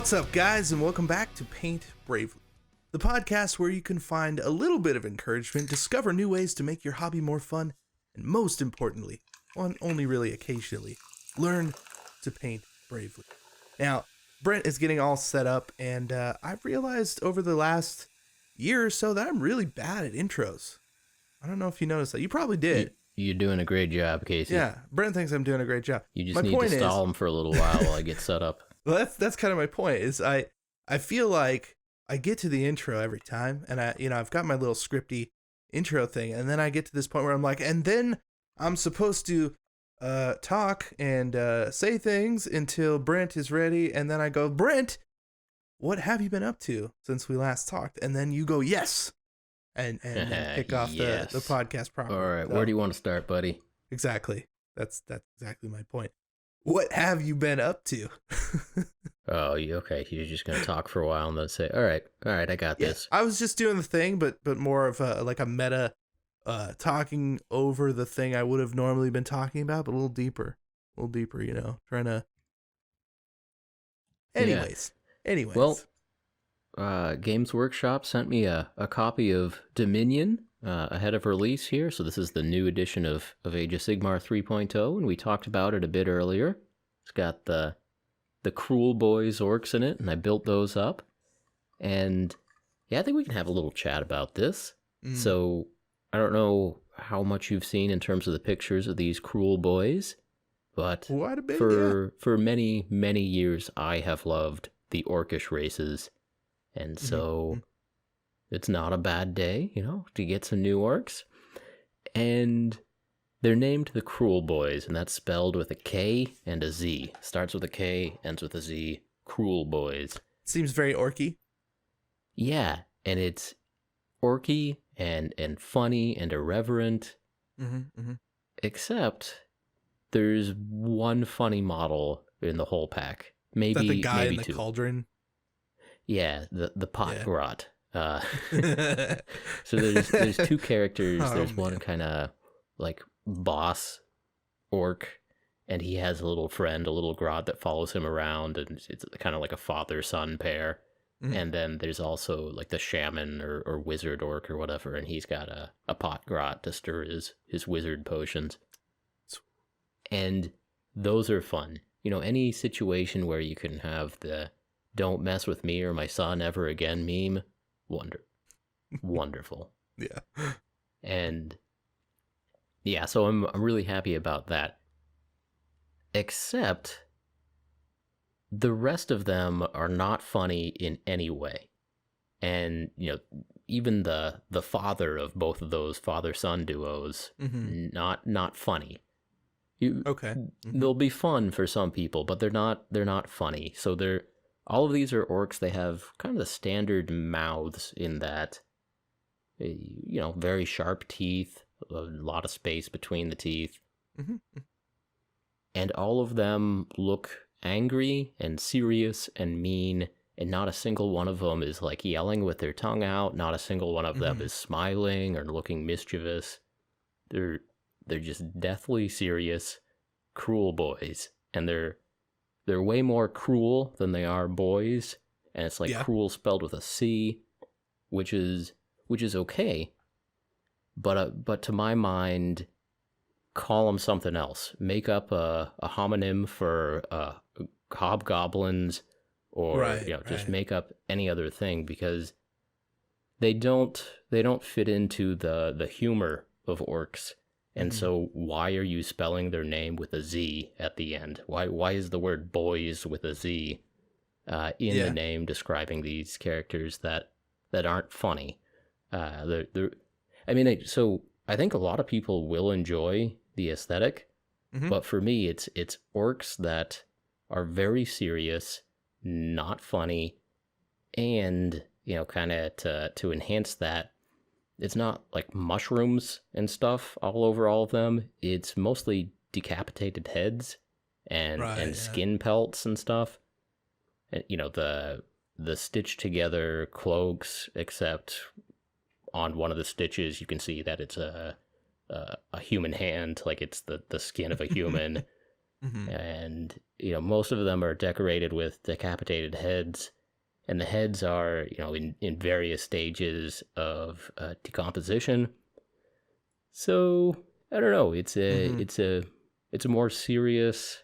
What's up, guys, and welcome back to Paint Bravely, the podcast where you can find a little bit of encouragement, discover new ways to make your hobby more fun, and most importantly, only really occasionally, learn to paint bravely. Now, Brent is getting all set up, and I've realized over the last year or so that I'm really bad at intros. I don't know if you noticed that. You probably did. You're doing a great job, Casey. Yeah, Brent thinks I'm doing a great job. You just need to stall him for a little while I get set up. Well, that's kind of my point. Is I feel like I get to the intro every time, and I've got my little scripty intro thing, and then I get to this point where I'm like, and then I'm supposed to talk and say things until Brent is ready, and then I go, Brent, what have you been up to since we last talked? And then you go, yes, and kick off yes. the podcast proper. All right, so, where do you want to start, buddy? Exactly. That's exactly my point. What have you been up to? Oh, okay. You're just gonna talk for a while and then say, "All right, I got this." I was just doing the thing, but more of a meta, talking over the thing I would have normally been talking about, but a little deeper, trying to. Anyways. Well, Games Workshop sent me a copy of Dominion ahead of release here. So this is the new edition of Age of Sigmar 3.0, and we talked about it a bit earlier. It's got the Cruel Boys orcs in it, and I built those up. And yeah, I think we can have a little chat about this. So I don't know how much you've seen in terms of the pictures of these Cruel Boys, but for many, many years I have loved the orcish races. And so it's not a bad day, to get some new orcs. And they're named the Cruel Boys, and that's spelled with a K and a Z. Starts with a K, ends with a Z. Cruel Boys. Seems very orky. Yeah, and it's orky and funny and irreverent. Except there's one funny model in the whole pack. Maybe is that the guy maybe in the two. Cauldron? Yeah, the pot grot. So there's two characters. There's one kind of like boss orc, and he has a little friend, a little grot that follows him around, and it's kind of like a father-son pair. And then there's also like the shaman or wizard orc or whatever, and he's got a pot grot to stir his wizard potions. And those are fun. Any situation where you can have the "don't mess with me or my son ever again" meme, wonderful. Yeah. And yeah, so I'm really happy about that. Except the rest of them are not funny in any way. And, even the father of both of those father-son duos, not funny. Okay. They'll be fun for some people, but they're not funny. So all of these are orcs. They have kind of the standard mouths in that, very sharp teeth, a lot of space between the teeth. And all of them look angry and serious and mean, and not a single one of them is like yelling with their tongue out. Not a single one of them is smiling or looking mischievous. They're just deathly serious, cruel boys, and they're way more cruel than they are boys. And it's like cruel spelled with a C, which is okay, but to my mind, call them something else. Make up a homonym for hobgoblins, or just make up any other thing, because they don't fit into the humor of orcs. And so why are you spelling their name with a Z at the end? Why is the word boys with a Z in the name describing these characters that aren't funny? So I think a lot of people will enjoy the aesthetic, but for me, it's orcs that are very serious, not funny, and kind of to enhance that, it's not like mushrooms and stuff all over all of them. It's mostly decapitated heads and skin pelts and stuff. And, the stitched together cloaks, except on one of the stitches you can see that it's a human hand, like it's the skin of a human. Mm-hmm. And, most of them are decorated with decapitated heads. And the heads are, in various stages of decomposition. So, I don't know. It's a more serious,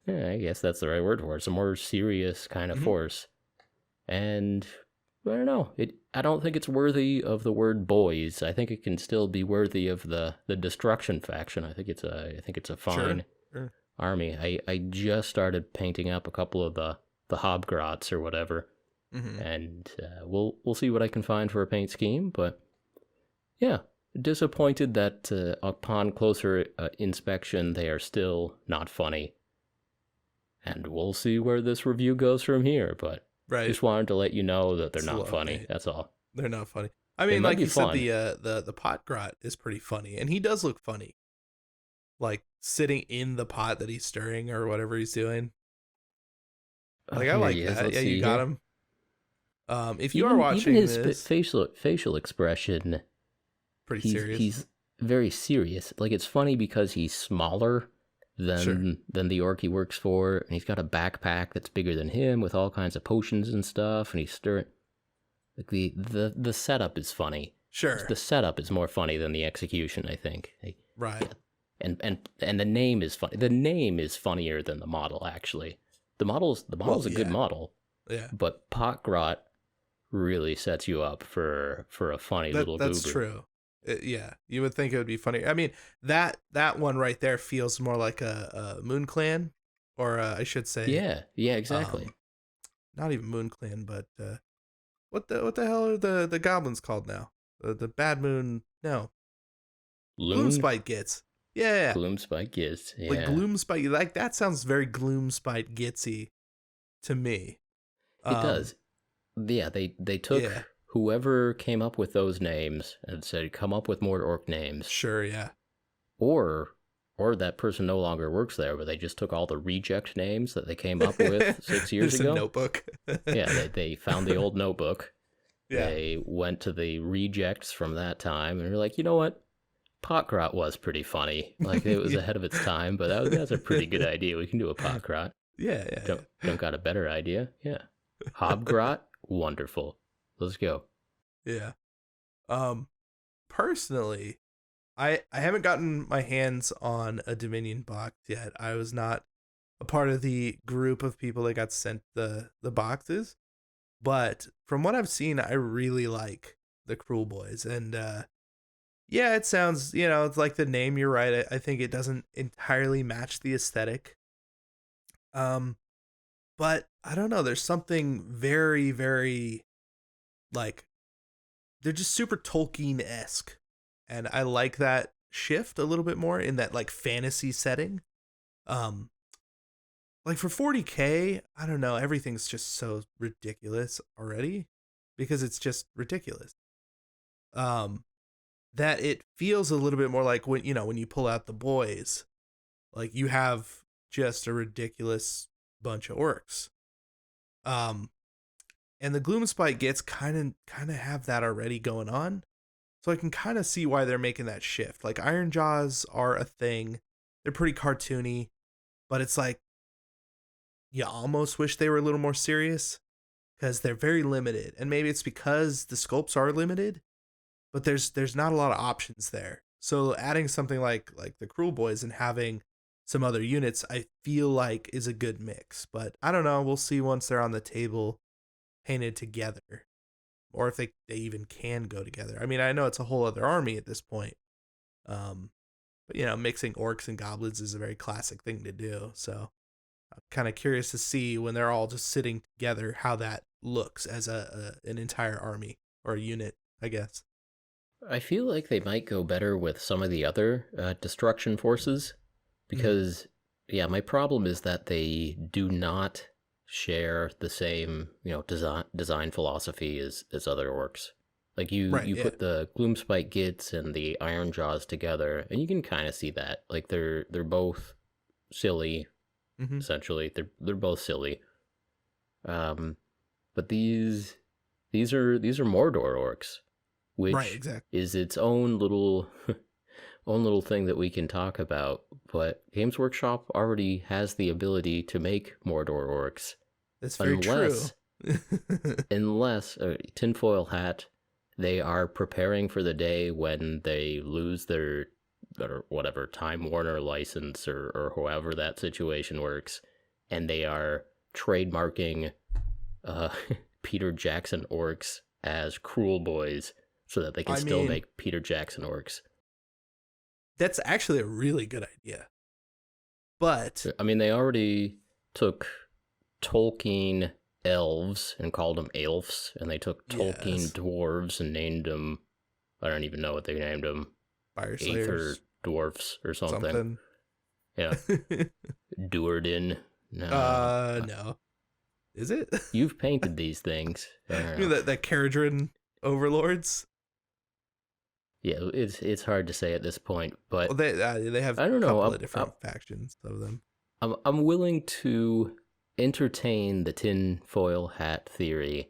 I guess that's the right word for it. It's a more serious kind of force. And I don't know. I don't think it's worthy of the word boys. I think it can still be worthy of the destruction faction. I think it's a fine army. I just started painting up a couple of the hobgrots or whatever, and we'll see what I can find for a paint scheme. But yeah, disappointed that upon closer inspection they are still not funny. And we'll see where this review goes from here. But just wanted to let you know that they're not funny. That's all. They're not funny. I mean, like you said, the pot grot is pretty funny, and he does look funny, like sitting in the pot that he's stirring or whatever he's doing. Like I like that. Yeah, you got him. If you are watching even his this, facial expression, pretty serious. He's very serious. Like it's funny because he's smaller than the orc he works for, and he's got a backpack that's bigger than him with all kinds of potions and stuff, and he's stirring. Like the setup is funny. Sure. The setup is more funny than the execution, I think. Right. Yeah. And the name is funny. The name is funnier than the model, actually. The model's a good model. Yeah. But pot grot really sets you up for a funny little goober. That's true. Yeah, you would think it would be funny. I mean, that one right there feels more like a Moon Clan, or I should say. Yeah, exactly. Not even Moon Clan, but what the hell are the goblins called now? The Bad Moon, no. Gloomspite Gits. Yeah. Gloomspite Gits. Yeah. Like Gloomspite, like that sounds very Gloomspite Gitsy to me. It does. Yeah, they took whoever came up with those names and said, come up with more orc names. Sure, yeah. Or that person no longer works there, but they just took all the reject names that they came up with 6 years ago. A notebook. Yeah, they found the old notebook. Yeah. They went to the rejects from that time and were like, you know what? Potgrot was pretty funny. Like it was ahead of its time, but that's a pretty good idea. We can do a potgrot. Yeah. Don't got a better idea. Yeah. Hobgrot, wonderful. Let's go. Yeah. Personally, I haven't gotten my hands on a Dominion box yet. I was not a part of the group of people that got sent the boxes, but from what I've seen, I really like the Cruel Boys, and yeah, it sounds, it's like the name. You're right. I think it doesn't entirely match the aesthetic. But I don't know. There's something very, very, like, they're just super Tolkien-esque. And I like that shift a little bit more in that, like, fantasy setting. Like, for 40K, I don't know. Everything's just so ridiculous already because it's just ridiculous. That it feels a little bit more like when you pull out the boys, like you have just a ridiculous bunch of orcs. And the Gloomspite Gits kind of have that already going on. So I can kind of see why they're making that shift. Like Iron Jaws are a thing. They're pretty cartoony, but it's like you almost wish they were a little more serious because they're very limited. And maybe it's because the sculpts are limited, but there's not a lot of options there. So adding something like the Cruel Boys and having some other units, I feel like is a good mix. But I don't know. We'll see once they're on the table painted together, or if they even can go together. I mean, I know it's a whole other army at this point. But mixing orcs and goblins is a very classic thing to do. So I'm kind of curious to see when they're all just sitting together how that looks as an entire army or a unit, I guess. I feel like they might go better with some of the other destruction forces because, my problem is that they do not share the same, design philosophy as other orcs. Like you put the Gloomspite Gits and the Iron Jaws together, and you can kind of see that. Like they're both silly, essentially. They're both silly. But these are Mordor orcs, which is its own little own little thing that we can talk about, but Games Workshop already has the ability to make Mordor orcs. That's very true. Unless, tinfoil hat, they are preparing for the day when they lose their whatever Time Warner license or however that situation works, and they are trademarking Peter Jackson orcs as Cruel Boys so that they can still make Peter Jackson orcs. That's actually a really good idea. But I mean, they already took Tolkien elves and called them elves, and they took Tolkien dwarves and named them, I don't even know what they named them, Fire Slayers, Aether dwarfs or something. Yeah. Duardin. No. Is it? You've painted these things. You mean the Caradhran overlords? Yeah, it's hard to say at this point, but well, they have I don't know, a couple of different factions of them. I'm willing to entertain the tinfoil hat theory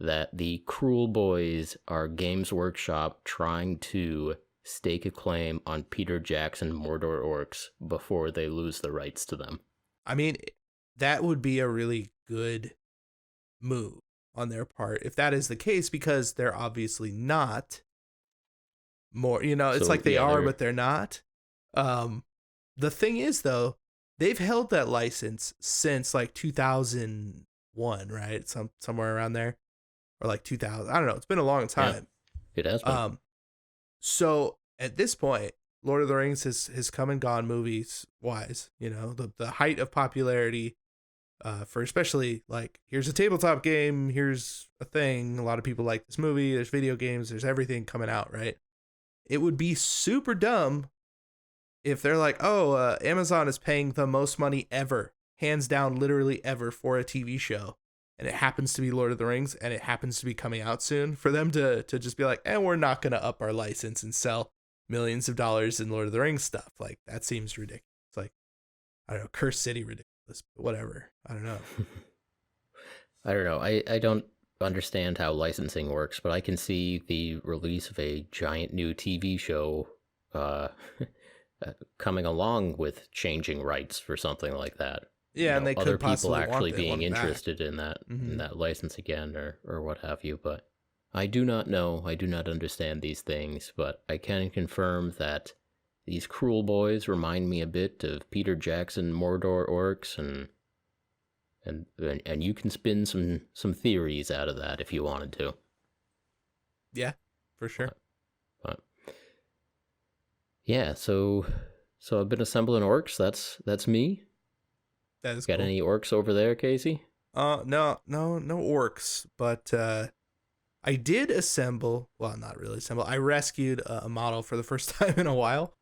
that the Cruel Boys are Games Workshop trying to stake a claim on Peter Jackson Mordor orcs before they lose the rights to them. I mean, that would be a really good move on their part if that is the case, because they're obviously not more, it's like they are, but they're not. The thing is, though, they've held that license since like 2001, right? Somewhere around there, or like 2000. I don't know. It's been a long time. Yeah, it has been. So at this point, Lord of the Rings has come and gone movies wise. The height of popularity, for especially like, here's a tabletop game, here's a thing. A lot of people like this movie. There's video games. There's everything coming out, right? It would be super dumb if they're like, oh, Amazon is paying the most money ever, hands down, literally ever, for a TV show, and it happens to be Lord of the Rings, and it happens to be coming out soon, for them to just be like, we're not going to up our license and sell millions of dollars in Lord of the Rings stuff. Like, that seems ridiculous. Like, I don't know, Cursed City ridiculous, but whatever. I don't know. I don't know. I don't understand how licensing works, but I can see the release of a giant new TV show coming along with changing rights for something like that. Yeah, and they other could people actually being back. interested in that in that license again, or what have you. But I do not know. I do not understand these things, but I can confirm that these Cruel Boys remind me a bit of Peter Jackson Mordor orcs, and you can spin some theories out of that if you wanted to. Yeah, for sure. But yeah, so I've been assembling orcs. That's me. That is Got cool. any orcs over there, Casey? No orcs, but I did assemble. Well, not really assemble. I rescued a model for the first time in a while,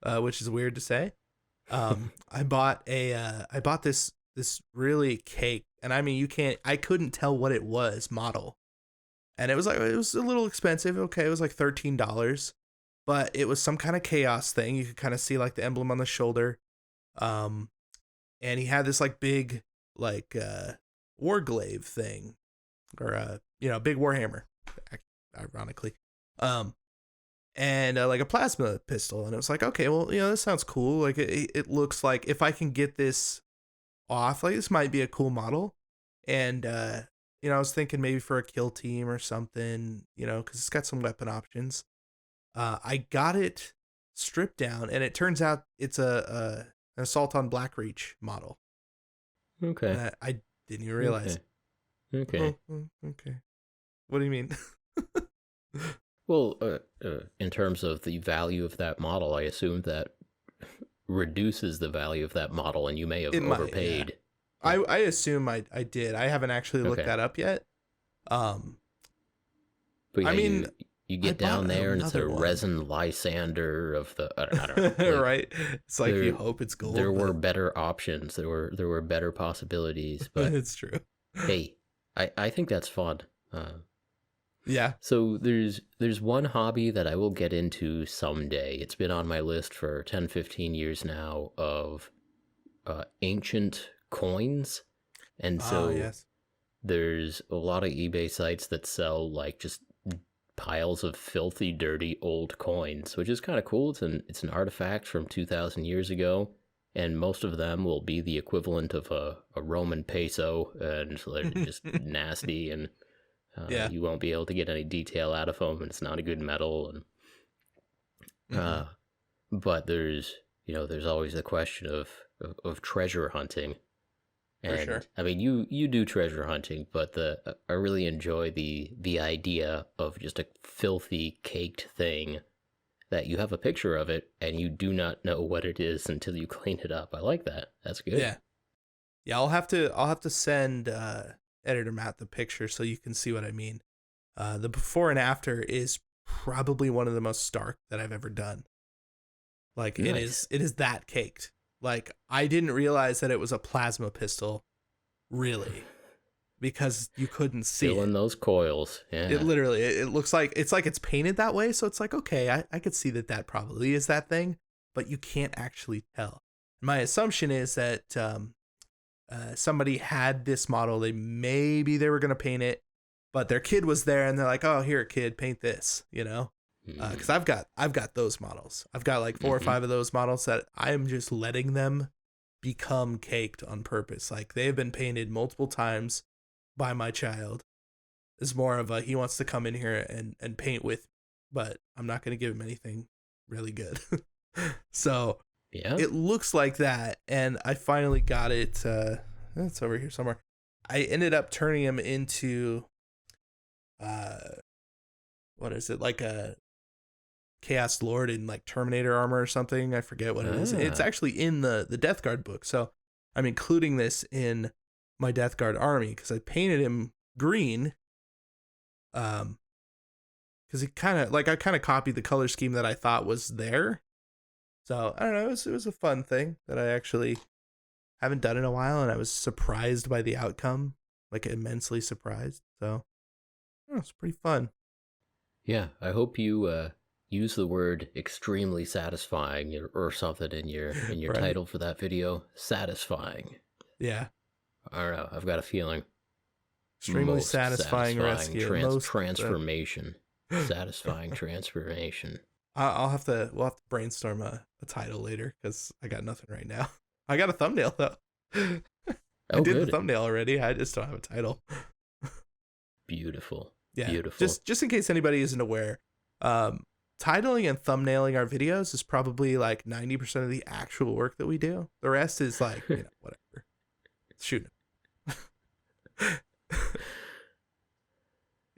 which is weird to say. I bought this really cake, and I mean, I couldn't tell what it was model, and it was a little expensive. Okay, it was like $13, but it was some kind of chaos thing. You could kind of see like the emblem on the shoulder, and he had this like big like warglaive thing, or big warhammer, ironically, and like a plasma pistol, and it was like, okay, well, this sounds cool. Like it looks like if I can get this off, like this might be a cool model. And I was thinking maybe for a kill team or something, because it's got some weapon options. I got it stripped down, and it turns out it's an Assault on Blackreach model. Okay. I didn't even realize. Okay. Okay. What do you mean? Well, in terms of the value of that model, I assume that reduces the value of that model, and you may have overpaid. Yeah. I assume I did. I haven't actually looked that up yet. But yeah, I mean, you get down there and it's a resin Lysander of the I don't know, right? It's like you hope it's gold. There were better options. There were better possibilities. But it's true. Hey, I think that's fun. Yeah. So there's one hobby that I will get into someday. It's been on my list for 10, 15 years now, of ancient coins. And so yes. There's a lot of eBay sites that sell like just piles of filthy, dirty old coins, which is kind of cool. It's an artifact from 2,000 years ago, and most of them will be the equivalent of a Roman peso, and so they're just nasty, and you won't be able to get any detail out of them, and it's not a good metal. And but there's always the question of treasure hunting. And, for sure. I mean, you do treasure hunting, but I really enjoy the idea of just a filthy, caked thing that you have a picture of it and you do not know what it is until you clean it up. I like that. That's good. Yeah. I'll have to send editor Matt the picture so you can see what I mean. The before and after is probably one of the most stark that I've ever done. Like, nice. It is that caked. Like, I didn't realize that it was a plasma pistol, really, because you couldn't see Still in those coils. Yeah. It literally, it looks like it's painted that way, so it's like, okay, I could see that probably is that thing, but you can't actually tell. My assumption is that somebody had this model. Maybe they were going to paint it, but their kid was there, and they're like, oh, here, kid, paint this, because I've got those models. I've got like 4 or 5 of those models that I'm just letting them become caked on purpose. Like, they have been painted multiple times by my child. It's more of he wants to come in here and paint with, but I'm not going to give him anything really good. So yeah, it looks like that. And I finally got it. It's over here somewhere. I ended up turning him into, what is it? Like a Chaos Lord in like Terminator armor or something. I forget what it is. It's actually in the Death Guard book. So I'm including this in my Death Guard army because I painted him green. Because I kind of copied the color scheme that I thought was there. So I don't know. It was a fun thing that I actually haven't done in a while, and I was surprised by the outcome, like immensely surprised. So it's pretty fun. Yeah, I hope you use the word extremely satisfying or something in your right. Title for that video. Satisfying. Yeah. I don't know. I've got a feeling. Extremely satisfying rescue. Transformation. Satisfying transformation. We'll have to brainstorm a title later because I got nothing right now. I got a thumbnail though. I did the thumbnail already. I just don't have a title. Beautiful. Yeah. Beautiful. Just in case anybody isn't aware, titling and thumbnailing our videos is probably like 90% of the actual work that we do. The rest is like, whatever. Shooting.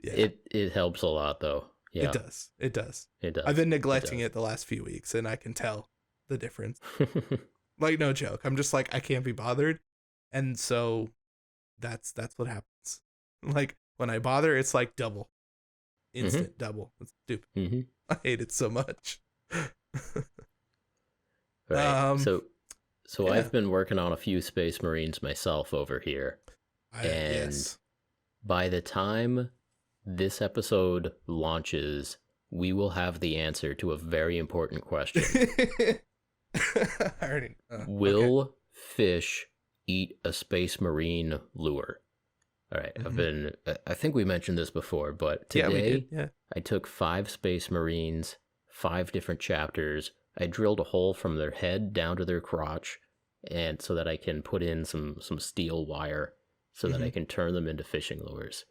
Yeah. It helps a lot though. Yeah. It does. I've been neglecting it the last few weeks, and I can tell the difference. Like, no joke. I'm just like, I can't be bothered. And so that's what happens. Like, when I bother, it's like double. Instant double. It's stupid. I hate it so much. Right. So yeah. I've been working on a few Space Marines myself over here. Yes. By the time this episode launches, we will have the answer to a very important question. Will fish eat a Space Marine lure? All right. I think we mentioned this before, but today I took 5 Space Marines, 5 different chapters. I drilled a hole from their head down to their crotch, and so that I can put in some steel wire so that I can turn them into fishing lures.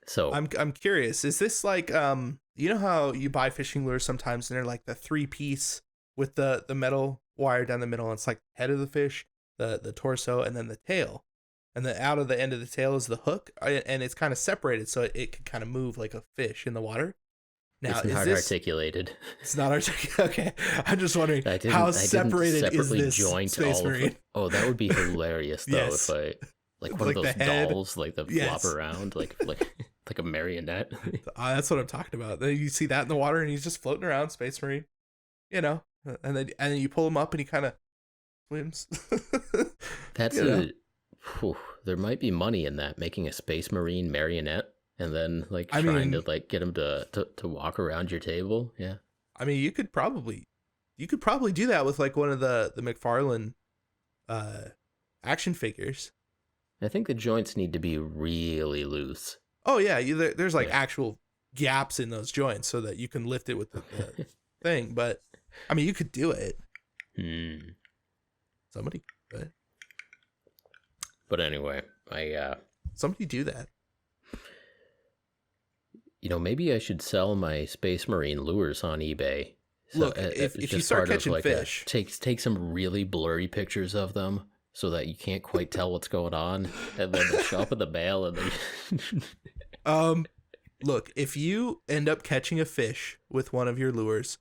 So I'm curious, is this like you know how you buy fishing lures sometimes and they're like the 3-piece with the metal wire down the middle, and it's like the head of the fish, the torso, and then the tail. And the out of the end of the tail is the hook, and it's kind of separated so it can kind of move like a fish in the water. Now, it's not articulated. It's not articulated. Okay, I'm just wondering how separated is this Space Marine? Oh, that would be hilarious though. Yes. If I like one of those dolls, like that flop around, like a marionette. That's what I'm talking about. Then you see that in the water, and he's just floating around, Space Marine. And then you pull him up, and he kind of swims. That's there might be money in that, making a Space Marine marionette, and then trying to get him to walk around your table. Yeah. I mean, you could probably do that with like one of the McFarlane action figures. I think the joints need to be really loose. Oh yeah, there's actual gaps in those joints so that you can lift it with the thing. But I mean, you could do it. Somebody could. But anyway, somebody do that. Maybe I should sell my Space Marine lures on eBay. So, look, if you start catching fish, take some really blurry pictures of them so that you can't quite tell what's going on, and then they show up in the mail and they. Look, if you end up catching a fish with one of your lures,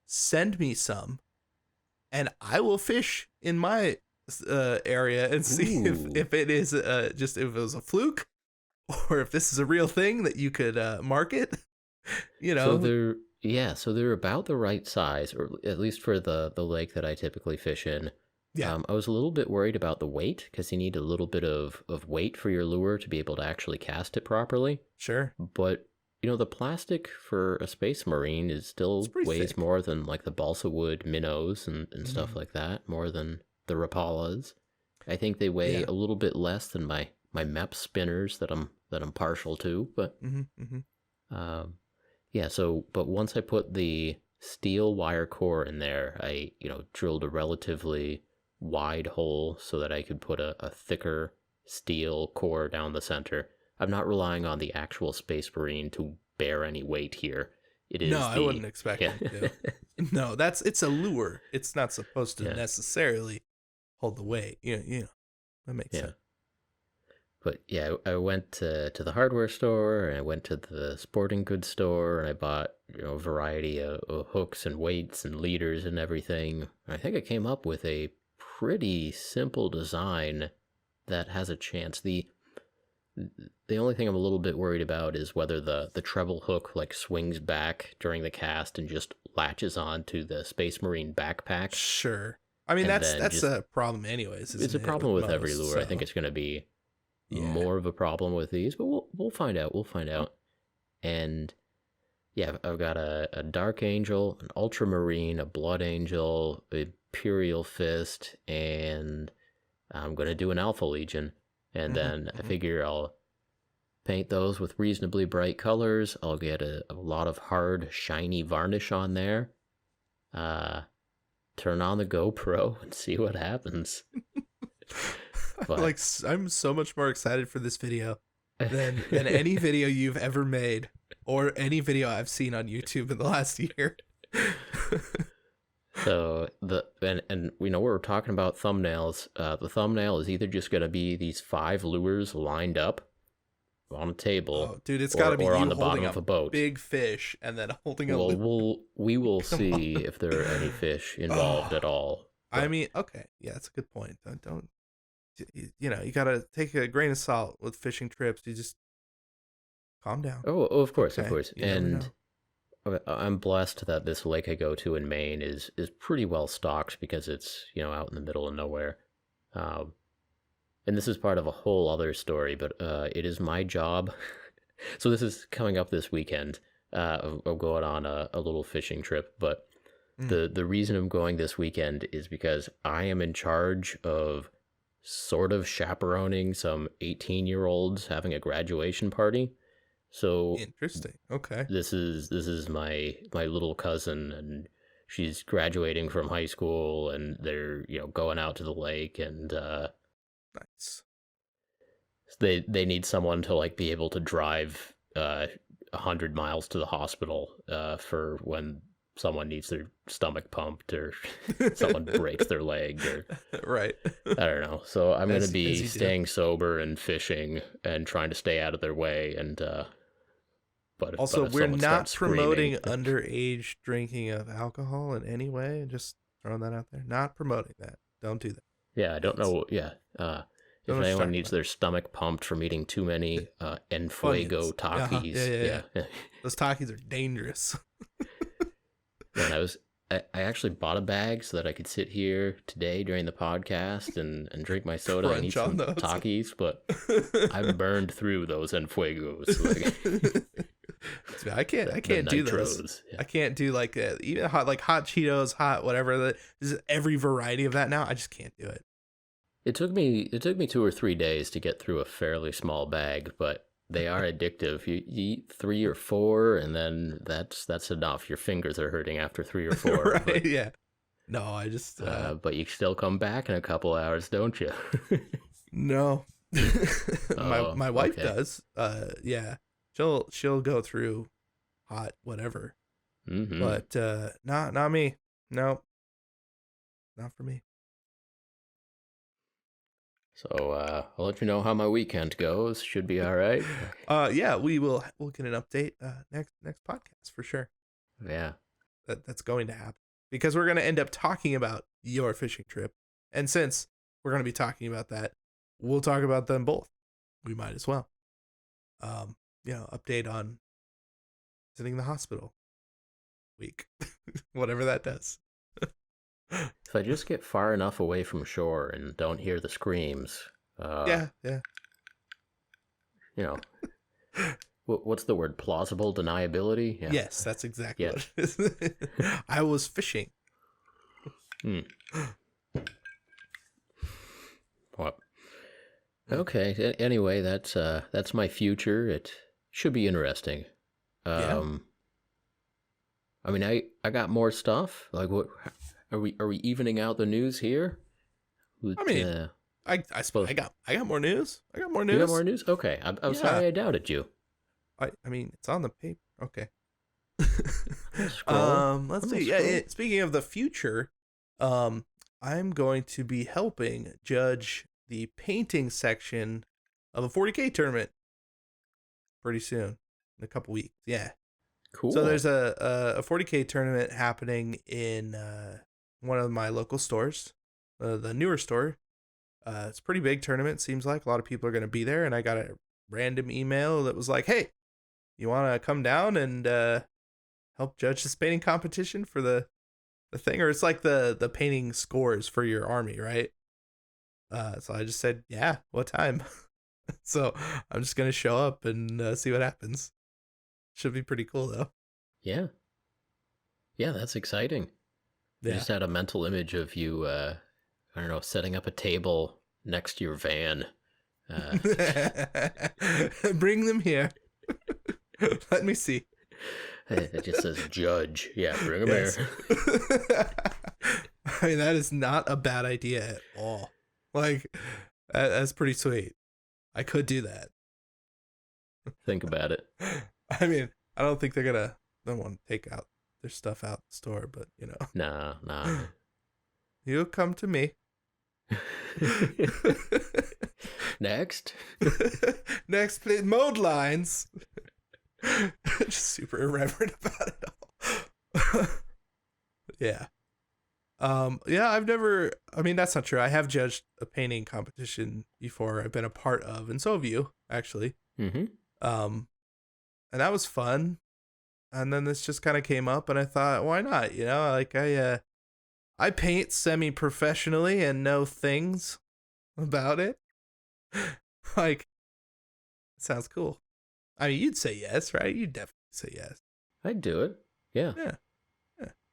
send me some, and I will fish in my area and see if it is just if it was a fluke, or if this is a real thing that you could market. So they're about the right size, or at least for the lake that I typically fish in. Yeah. I was a little bit worried about the weight, because you need a little bit of weight for your lure to be able to actually cast it properly. Sure. But, the plastic for a Space Marine is still weighs thick. more than like the balsa wood minnows and stuff like that, more than the Rapalas. I think they weigh a little bit less than my MEP spinners that I'm partial to, but but once I put the steel wire core in there, I drilled a relatively wide hole so that I could put a thicker steel core down the center. I'm not relying on the actual Space Marine to bear any weight here. I wouldn't expect it to. No, it's a lure. It's not supposed to necessarily hold the weight. That makes sense. But yeah, I went to the hardware store, and I went to the sporting goods store, and I bought a variety of hooks and weights and leaders and everything. I think I came up with a pretty simple design that has a chance. The only thing I'm a little bit worried about is whether the treble hook like swings back during the cast and just latches onto the Space Marine backpack. Sure. I mean, that's a problem anyways. It's a problem with every lure. So. I think it's going to be more of a problem with these, but we'll find out. We'll find out. And yeah, I've got a Dark Angel, an Ultramarine, a Blood Angel, Imperial Fist, and I'm going to do an Alpha Legion. And then I figure I'll paint those with reasonably bright colors. I'll get a lot of hard, shiny varnish on there. Turn on the GoPro and see what happens. But, I'm so much more excited for this video than any video you've ever made or any video I've seen on YouTube in the last year. So we're talking about thumbnails. The thumbnail is either just going to be these 5 lures lined up on a table, dude, it's got to be or you on the bottom holding of a boat. Big fish and then holding a we will see if there are any fish involved at all. But, I mean, okay, yeah, that's a good point. Don't you got to take a grain of salt with fishing trips. You just calm down. Oh, of course, okay. Of course. And I'm blessed that this lake I go to in Maine is pretty well stocked because it's, out in the middle of nowhere. And this is part of a whole other story, but it is my job. So this is coming up this weekend. I'm going on a little fishing trip, but the reason I'm going this weekend is because I am in charge of sort of chaperoning some 18-year-olds having a graduation party. So interesting. Okay. This is my little cousin, and she's graduating from high school, and they're going out to the lake, and nice. They need someone to be able to drive 100 miles to the hospital for when someone needs their stomach pumped or someone breaks their leg or right. I don't know. So I'm going to be staying sober and fishing and trying to stay out of their way. And but we're not promoting underage drinking of alcohol in any way. Just throwing that out there. Not promoting that. Don't do that. Yeah, I don't know. Yeah. If anyone needs their stomach pumped from eating too many Enfuego Takis. Yeah. Those Takis are dangerous. And I actually bought a bag so that I could sit here today during the podcast and drink my soda and eat some Takis, but I burned through those Enfuegos. I can't do those. Yeah. I can't do even hot Cheetos, hot whatever. This is every variety of that now. I just can't do it. It took me 2 or 3 days to get through a fairly small bag, but They are addictive. You eat 3 or 4, and then that's enough. Your fingers are hurting after 3 or 4. Right? But, Yeah. No, I just. but you still come back in a couple hours, don't you? No. My wife okay. does. Yeah. She'll go through hot whatever. Mm-hmm. But not me. No. Not for me. So I'll let you know how my weekend goes. Should be all right. Yeah, we'll get an update next podcast for sure. Yeah. That's going to happen because we're going to end up talking about your fishing trip. And since we're going to be talking about that, we'll talk about them both. We might as well. Update on visiting the hospital week, whatever that does. If I just get far enough away from shore and don't hear the screams. Yeah. You know, what's the word? Plausible deniability? Yeah. Yes, that's exactly what it is. I was fishing. What? Okay. Anyway, that's my future. It should be interesting. Yeah. I mean, I got more stuff. Like, what? Are we evening out the news here? I mean, I suppose I got more news. I got more news. You got more news? Okay. I'm sorry I doubted you. I mean, it's on the paper. Okay. Scroll. Let's see. Yeah. Speaking of the future, I'm going to be helping judge the painting section of a 40K tournament pretty soon, in a couple weeks. Yeah. Cool. So there's a 40K tournament happening in one of my local stores, the newer store. It's a pretty big tournament. Seems like a lot of people are going to be there. And I got a random email that was like, "Hey, you want to come down and help judge this painting competition for the thing?" Or it's like the painting scores for your army, right? So I just said, "Yeah, what time?" So I'm just going to show up and see what happens. Should be pretty cool, though. Yeah. Yeah, that's exciting. Yeah. I just had a mental image of you, I don't know, setting up a table next to your van. Bring them here. Let me see. It just says judge. Yeah, bring them here. I mean, that is not a bad idea at all. Like, that's pretty sweet. I could do that. Think about it. I mean, I don't think they want to take out their stuff out the store, but Nah. You come to me. Next, please. Mode lines. Just super irreverent about it all. Yeah. I've never, I mean, that's not true. I have judged a painting competition before I've been a part of, and so have you, actually. Mm-hmm. And that was fun. And then this just kind of came up, and I thought, why not? Like I paint semi-professionally and know things about it. Like, it sounds cool. I mean, you'd say yes, right? You'd definitely say yes. I'd do it. Yeah. Yeah.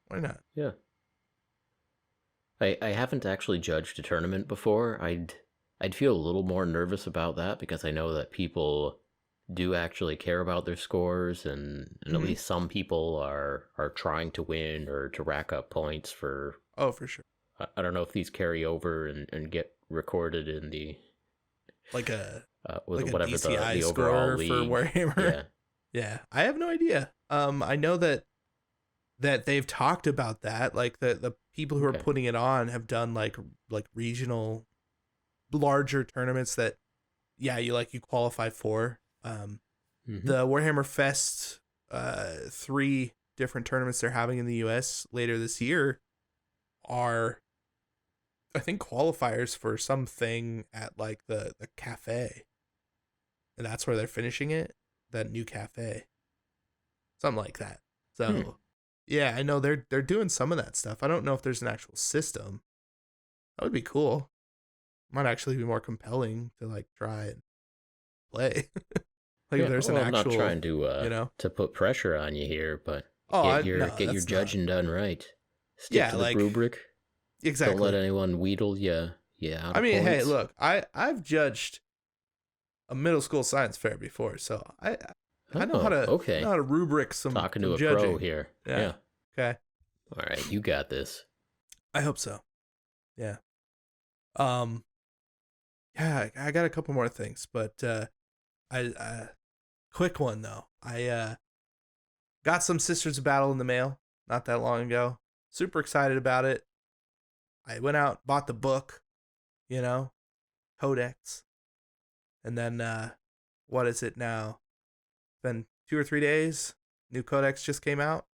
Why not? Yeah. I haven't actually judged a tournament before. I'd feel a little more nervous about that because I know that people do actually care about their scores, and at least some people are trying to win or to rack up points for... Oh, for sure. I don't know if these carry over and get recorded in the... Like a whatever DCI the score overall for league. Warhammer. Yeah. I have no idea. I know that they've talked about that. Like the people who are putting it on have done like regional, larger tournaments that, you qualify for. The Warhammer Fest, 3 different tournaments they're having in the US later this year are, I think, qualifiers for something at like the cafe, and that's where they're finishing it, that new cafe, something like that. So yeah, I know they're doing some of that stuff. I don't know if there's an actual system. That would be cool. Might actually be more compelling to like try and play. Like, if there's an actual, I'm not trying to to put pressure on you here, but get your judging done right. Stick to the rubric. Exactly. Don't let anyone wheedle you. Yeah. I mean, hey, look, I've judged a middle school science fair before, so I know how to okay. know how to rubric some Talking some to a judging. pro here. Yeah. Okay. All right, you got this. I hope so. Yeah. Yeah, I got a couple more things, but I quick one though. I got some Sisters of Battle in the mail not that long ago. Super excited about it. I went out, bought the book, Codex. And then what is it now? Been 2 or 3 days. New Codex just came out.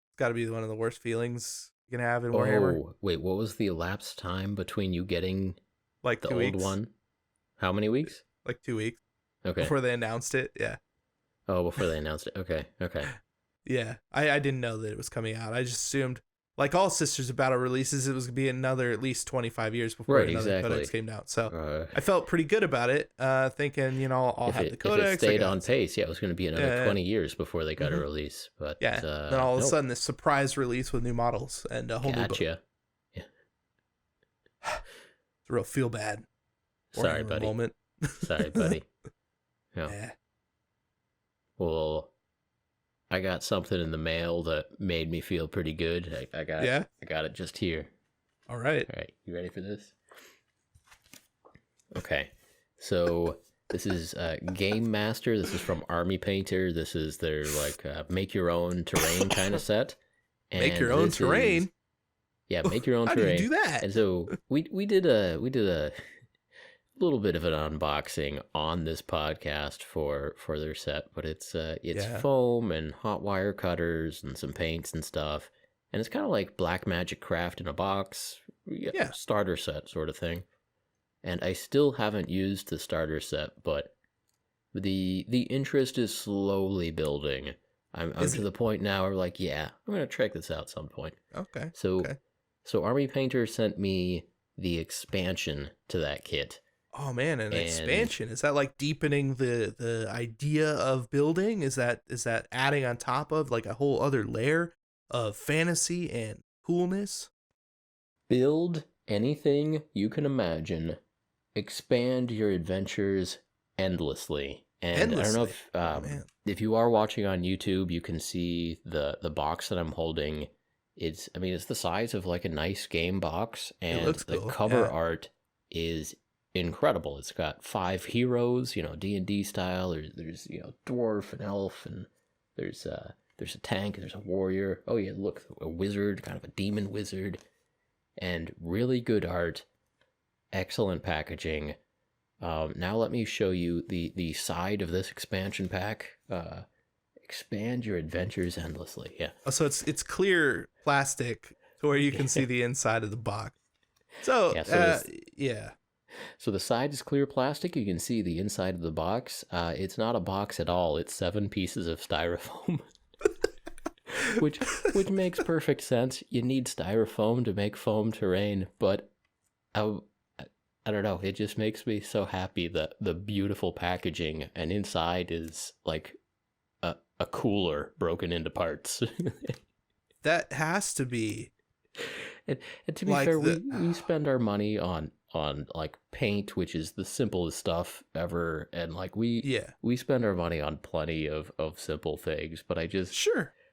It's got to be one of the worst feelings you can have in Warhammer. Oh, wait, what was the elapsed time between you getting Like the 2 old weeks. one? How many weeks? Like 2 weeks. Okay. Before they announced it, yeah. Oh, before they announced it. Okay. Yeah, I didn't know that it was coming out. I just assumed, like all Sisters of Battle releases, it was going to be another at least 25 years before another Codex came out. So I felt pretty good about it, thinking, I'll have the Codex. If it stayed on pace, yeah, it was going to be another 20 years before they got a release. But yeah, then all of a sudden this surprise release with new models and a whole new book. Yeah. It's a real feel bad. Sorry, buddy. Moment. Sorry, buddy. Yeah. Well, I got something in the mail that made me feel pretty good. I got it just here. All right. You ready for this? Okay. So this is Game Master. This is from Army Painter. This is their make your own terrain kind of set. And make your own terrain. Make your own terrain. How do you do that? And so we did a little bit of an unboxing on this podcast for their set, but it's foam and hot wire cutters and some paints and stuff, and it's kind of like Black Magic Craft in a box, starter set sort of thing. And I still haven't used the starter set, but the interest is slowly building. I'm to the point now where I'm gonna check this out some point. Okay. So Army Painter sent me the expansion to that kit. Oh man, an expansion. Is that like deepening the idea of building? Is that adding on top of like a whole other layer of fantasy and coolness? Build anything you can imagine. Expand your adventures endlessly. And I don't know if you are watching on YouTube, you can see the box that I'm holding. It's the size of like a nice game box, and the cover art is incredible. It's got 5 heroes, D&D style. There's dwarf and elf, and there's a tank, and there's a warrior. Oh yeah, look, a wizard, kind of a demon wizard, and really good art, excellent packaging. Now let me show you the side of this expansion pack. Expand your adventures endlessly. Yeah. Oh, so it's clear plastic to where you can see the inside of the box. So So the side is clear plastic. You can see the inside of the box. It's not a box at all. It's 7 pieces of styrofoam, which makes perfect sense. You need styrofoam to make foam terrain, but I don't know. It just makes me so happy that the beautiful packaging, and inside is like a cooler broken into parts. That has to be. And to be fair, we spend our money on like paint, which is the simplest stuff ever, and like we spend our money on plenty of simple things, but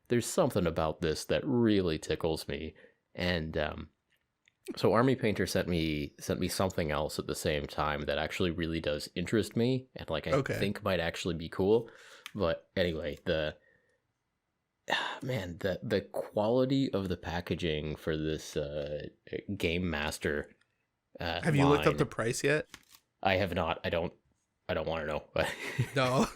there's something about this that really tickles me. And so Army Painter sent me something else at the same time that actually really does interest me, and I think might actually be cool. But anyway, the quality of the packaging for this Game Master. Have you looked up the price yet? I have not. I don't want to know. No.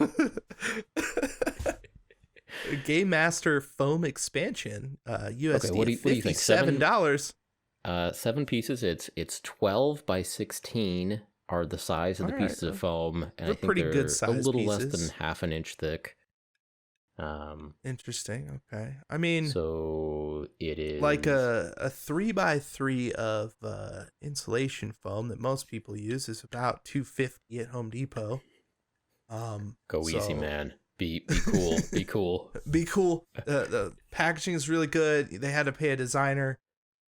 Game Master foam expansion, USD. What do you think? $57. 7 pieces. It's 12 by 16 are the size of the pieces of foam, and I think pretty they're good size a little pieces. less than half an inch thick. Interesting. Okay. So it is like a 3x3 of insulation foam that most people use is about $250 at Home Depot. Go easy, man. Be cool. Be cool. Be cool. The packaging is really good. They had to pay a designer.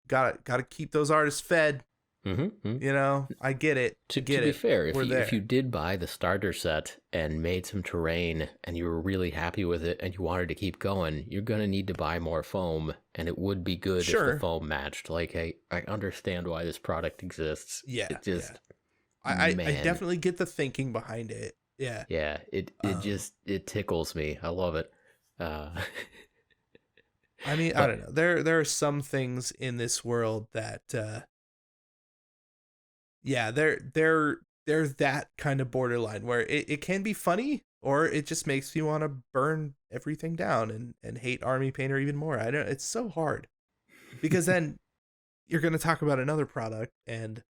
Got to keep those artists fed. You know, I get it. To Get be it. fair, We're there. if you did buy the starter set and made some terrain and you were really happy with it and you wanted to keep going, you're going to need to buy more foam, and it would be good if the foam matched. Like, I understand why this product exists. Yeah. It just, I definitely get the thinking behind it. Yeah. Yeah. It tickles me. I love it. I mean, I don't know. There are some things in this world that, they're that kind of borderline where it can be funny, or it just makes you want to burn everything down and hate Army Painter even more. I don't. It's so hard because then you're going to talk about another product and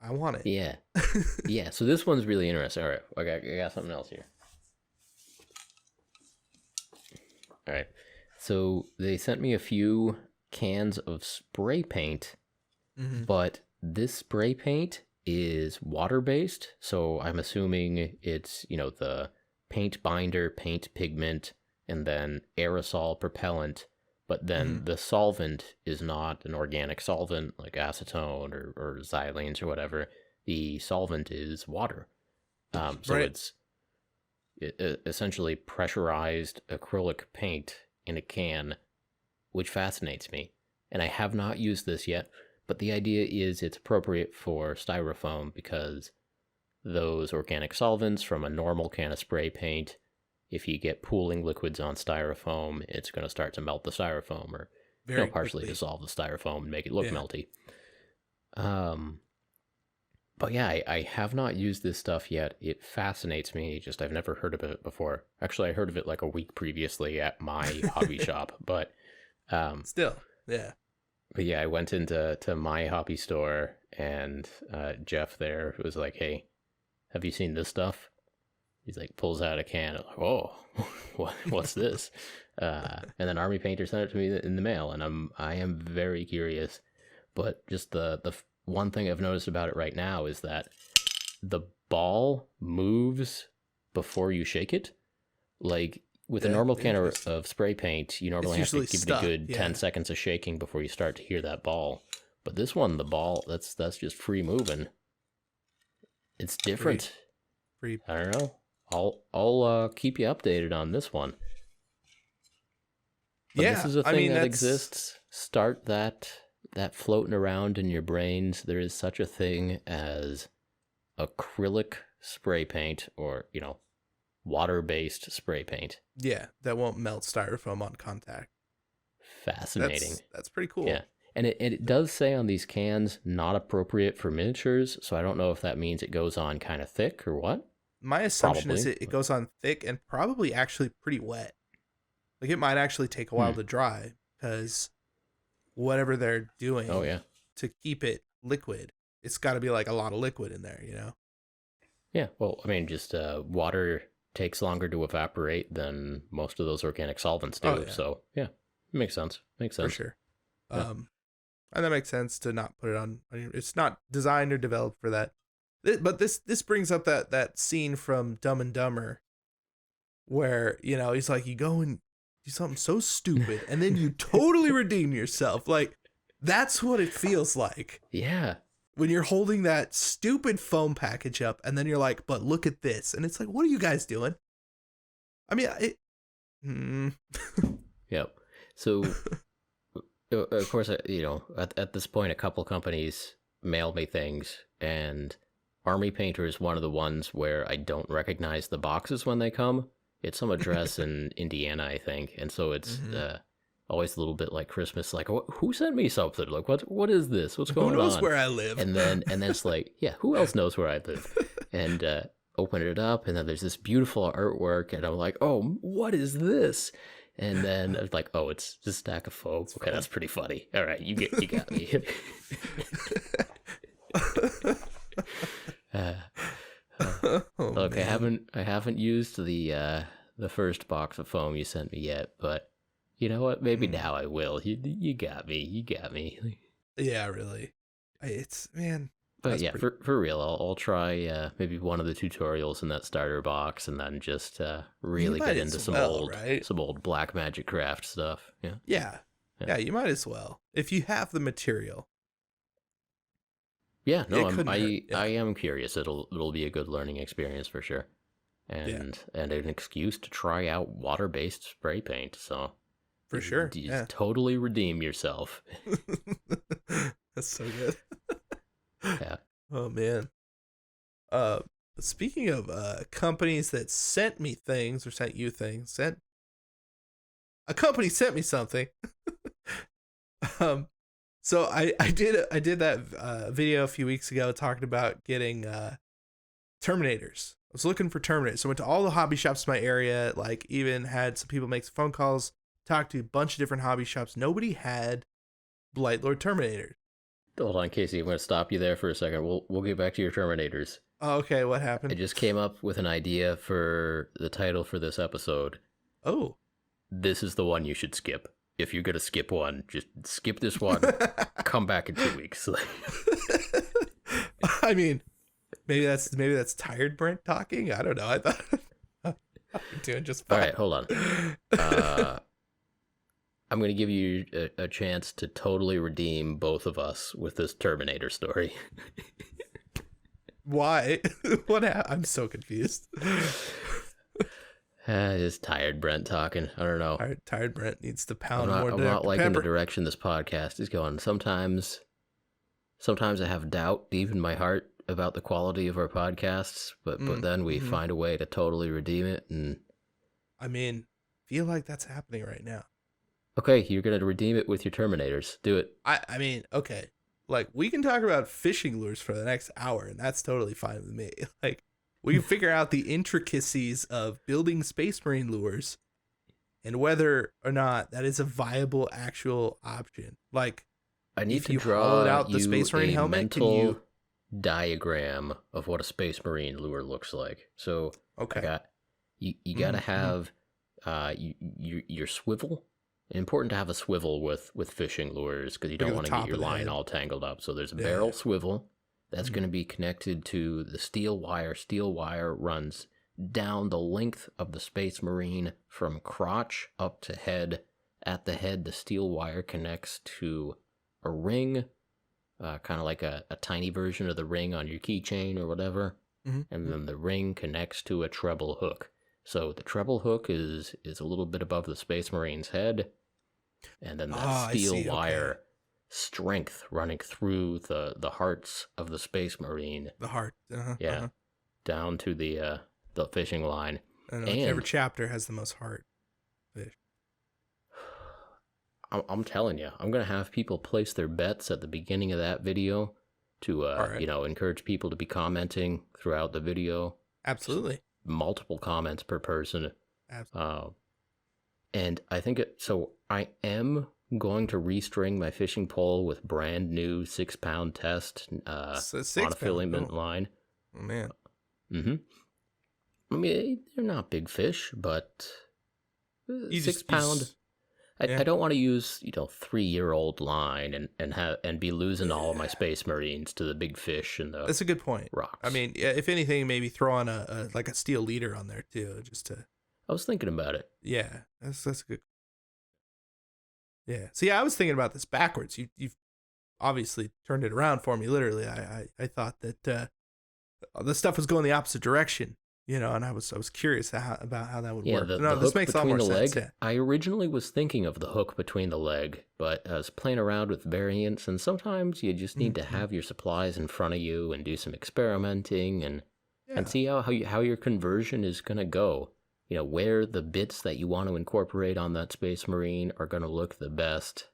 I want it. Yeah. Yeah. So this one's really interesting. All right. I got something else here. All right. So they sent me a few cans of spray paint, but this spray paint is water-based. So I'm assuming it's, the paint binder, paint pigment, and then aerosol propellant. But then the solvent is not an organic solvent like acetone or xylenes or whatever. The solvent is water. So it's essentially pressurized acrylic paint in a can, which fascinates me. And I have not used this yet, but the idea is it's appropriate for styrofoam because those organic solvents from a normal can of spray paint, if you get pooling liquids on styrofoam, it's going to start to melt the styrofoam or partially dissolve the styrofoam and make it look melty. But yeah, I have not used this stuff yet. It fascinates me. I've never heard of it before. Actually, I heard of it like a week previously at my hobby shop. But still, yeah. But yeah, I went into my hobby store, and Jeff there was like, "Hey, have you seen this stuff?" He's like, pulls out a can. I'm like, oh, what's this? And then Army Painter sent it to me in the mail, and I am very curious. But just the one thing I've noticed about it right now is that the ball moves before you shake it. Like with a normal can of spray paint, you normally have to give it a good 10 seconds of shaking before you start to hear that ball. But this one, the ball, that's just free moving. It's different. Free. I don't know. I'll keep you updated on this one. But this is a thing that exists. Start that floating around in your brains. There is such a thing as acrylic spray paint, or water-based spray paint. Yeah, that won't melt styrofoam on contact. Fascinating. That's pretty cool. Yeah. And it does say on these cans, not appropriate for miniatures, so I don't know if that means it goes on kind of thick or what. My assumption is it goes on thick and probably actually pretty wet. Like it might actually take a while to dry because whatever they're doing to keep it liquid, it's got to be like a lot of liquid in there, Yeah, well, I mean, just water takes longer to evaporate than most of those organic solvents do. Oh, yeah. So, yeah, makes sense. For sure. Yeah. And that makes sense to not put it on. It's not designed or developed for that. But this brings up that scene from Dumb and Dumber where, he's like, you go and do something so stupid and then you totally redeem yourself. Like, that's what it feels like. Yeah. When you're holding that stupid foam package up and then you're like, but look at this. And it's like, what are you guys doing? I mean, Yep. So, of course, at this point, a couple companies mail me things, and Army Painter is one of the ones where I don't recognize the boxes when they come. It's some address in Indiana, I think, and so it's always a little bit like Christmas. Like, who sent me something? Like, what is this? What's going on? Who knows where I live? And then it's like, yeah, who else knows where I live? And open it up, and then there's this beautiful artwork, and I'm like, oh, what is this? And then I was like, oh, it's just a stack of foam. Okay, that's pretty funny. All right, you got me. Look, I haven't used the first box of foam you sent me yet, but you know what? Maybe now I will. You got me. Yeah, really. But yeah, for real, I'll try maybe one of the tutorials in that starter box, and then just really get into some old Black Magic Craft stuff. Yeah, you might as well if you have the material. Yeah, no, It couldn't hurt. I am curious. It'll be a good learning experience for sure, and an excuse to try out water-based spray paint. So For sure. you totally redeem yourself. That's so good. Yeah. Oh man. Speaking of companies that sent me things or sent you things, a company sent me something. So I did that video a few weeks ago talking about getting Terminators. I was looking for Terminators. So I went to all the hobby shops in my area, like even had some people make some phone calls, talked to a bunch of different hobby shops. Nobody had Blightlord Terminators. Hold on, Casey. I'm going to stop you there for a second. We'll get back to your Terminators. Oh, okay, what happened? I just came up with an idea for the title for this episode. Oh. This is the one you should skip. If you're going to skip one, just skip this one. Come back in 2 weeks. I mean, maybe that's tired Brent talking. I don't know. I thought I'm doing just fine. All right, hold on. I'm going to give you a chance to totally redeem both of us with this Terminator story. Why? What happened? I'm so confused. Just tired Brent talking. I don't know. Tired Brent needs to pound I'm more. I'm not liking the direction this podcast is going. Sometimes I have doubt deep in my heart about the quality of our podcasts, but then we find a way to totally redeem it. And I mean, feel like that's happening right now. Okay, you're gonna redeem it with your Terminators. Do it. I mean, okay. Like, we can talk about fishing lures for the next hour, and that's totally fine with me. Like, we can figure out the intricacies of building Space Marine lures and whether or not that is a viable actual option. Like, I need if to you draw hollowed out the you Space Marine a helmet, mental can you diagram of what a Space Marine lure looks like. So, okay. You gotta have your swivel. Important to have a swivel with fishing lures because you don't want to get your line all tangled up. So there's a barrel swivel that's going to be connected to the steel wire. Steel wire runs down the length of the Space Marine from crotch up to head. At the head, the steel wire connects to a ring, kind of like a tiny version of the ring on your keychain or whatever. And then the ring connects to a treble hook. So the treble hook is a little bit above the Space Marine's head. And then that steel wire strength running through the hearts of the Space Marine. The heart. Down to the fishing line. I don't know, every chapter has the most heart fish. I'm telling you, I'm going to have people place their bets at the beginning of that video to, encourage people to be commenting throughout the video. Absolutely. Multiple comments per person. Absolutely. And I think I am going to restring my fishing pole with brand new 6-pound test monofilament line. Oh, man. I mean, they're not big fish, but 6 pound. I don't want to use 3-year-old line and be losing all of my Space Marines to the big fish and the. That's a good point. Rocks. I mean, if anything, maybe throw on a steel leader on there too, just to. I was thinking about it. Yeah, that's good. Yeah. See, I was thinking about this backwards. You've obviously turned it around for me. Literally, I thought that the stuff was going the opposite direction. And I was curious about how that would work. This makes a lot more sense. Yeah. I originally was thinking of the hook between the leg, but I was playing around with variants, and sometimes you just need to have your supplies in front of you and do some experimenting and see how your conversion is going to go. Where the bits that you want to incorporate on that Space Marine are going to look the best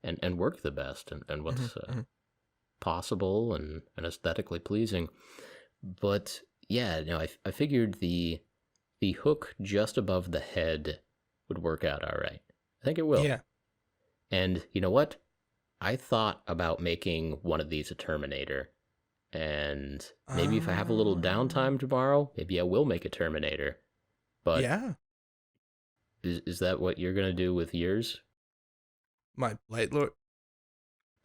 and work the best and what's possible and aesthetically pleasing. But yeah, I figured the hook just above the head would work out all right. I think it will. Yeah. And you know what? I thought about making one of these a Terminator. And maybe if I have a little downtime tomorrow, maybe I will make a Terminator. But yeah. Is that what you're going to do with yours? My Blightlord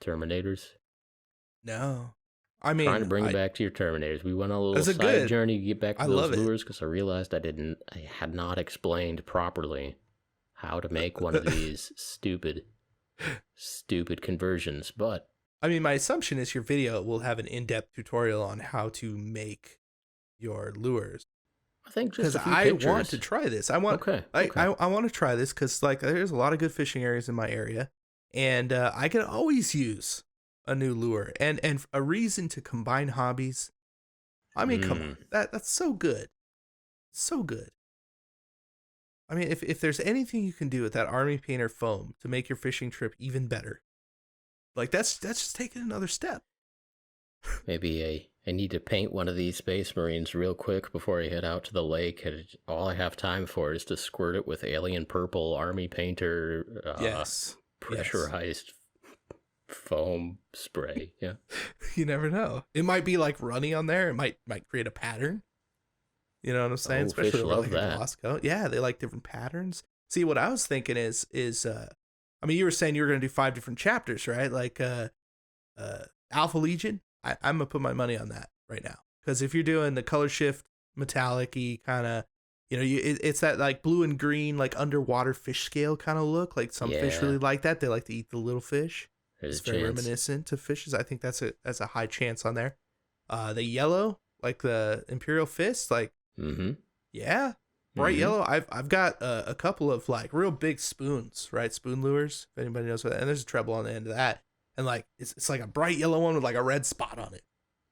Terminators? No. I mean, trying to bring it back to your Terminators. We went on a little side journey to get back to those lures because I realized I had not explained properly how to make one of these stupid conversions. But I mean, my assumption is your video will have an in-depth tutorial on how to make your lures. I think just Because a few I pictures. want to try this. I want I want to try this because like there's a lot of good fishing areas in my area, and I could always use a new lure and a reason to combine hobbies. I mean, come on, that's so good, so good. I mean, if there's anything you can do with that Army Painter foam to make your fishing trip even better, like that's just taking another step. Maybe I need to paint one of these Space Marines real quick before I head out to the lake. And all I have time for is to squirt it with alien purple Army Painter pressurized foam spray. Yeah. You never know. It might be like runny on there. It might create a pattern. You know what I'm saying? Oh, especially fish love like that. a gloss coat. Yeah, they like different patterns. See, what I was thinking is I mean, you were saying you were going to do 5 different chapters, right? Like Alpha Legion. I'm gonna put my money on that right now, because if you're doing the color shift metallic-y kind of, you know, it's that like blue and green like underwater fish scale kind of look. Like some fish really like that. They like to eat the little fish. It's very reminiscent to fishes. I think that's a high chance on there. The yellow, like the Imperial Fist, like yeah, bright yellow. I've got a couple of like real big spoons, right? Spoon lures, if anybody knows what that. And there's a treble on the end of that. And like it's like a bright yellow one with like a red spot on it.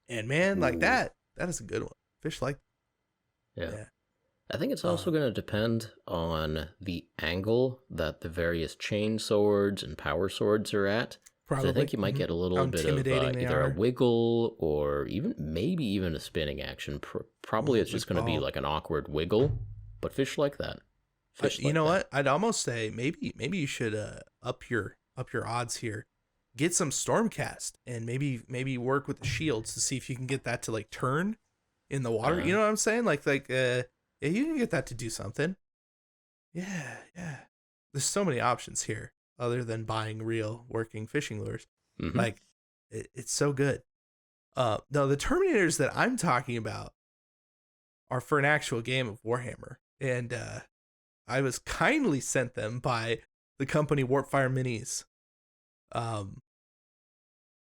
And man, like that is a good one. Fish like yeah. I think it's also going to depend on the angle that the various chain swords and power swords are at. Probably. I think you might get a little bit of either a wiggle or maybe even a spinning action. Probably it's just going to be like an awkward wiggle, but fish like that. You know what? I'd almost say maybe you should up your odds here. Get some Stormcast and maybe work with the shields to see if you can get that to like turn in the water. You know what I'm saying? Like yeah, you can get that to do something. Yeah. There's so many options here other than buying real working fishing lures. Like it's so good. No, the Terminators that I'm talking about are for an actual game of Warhammer, and I was kindly sent them by the company Warpfire Minis.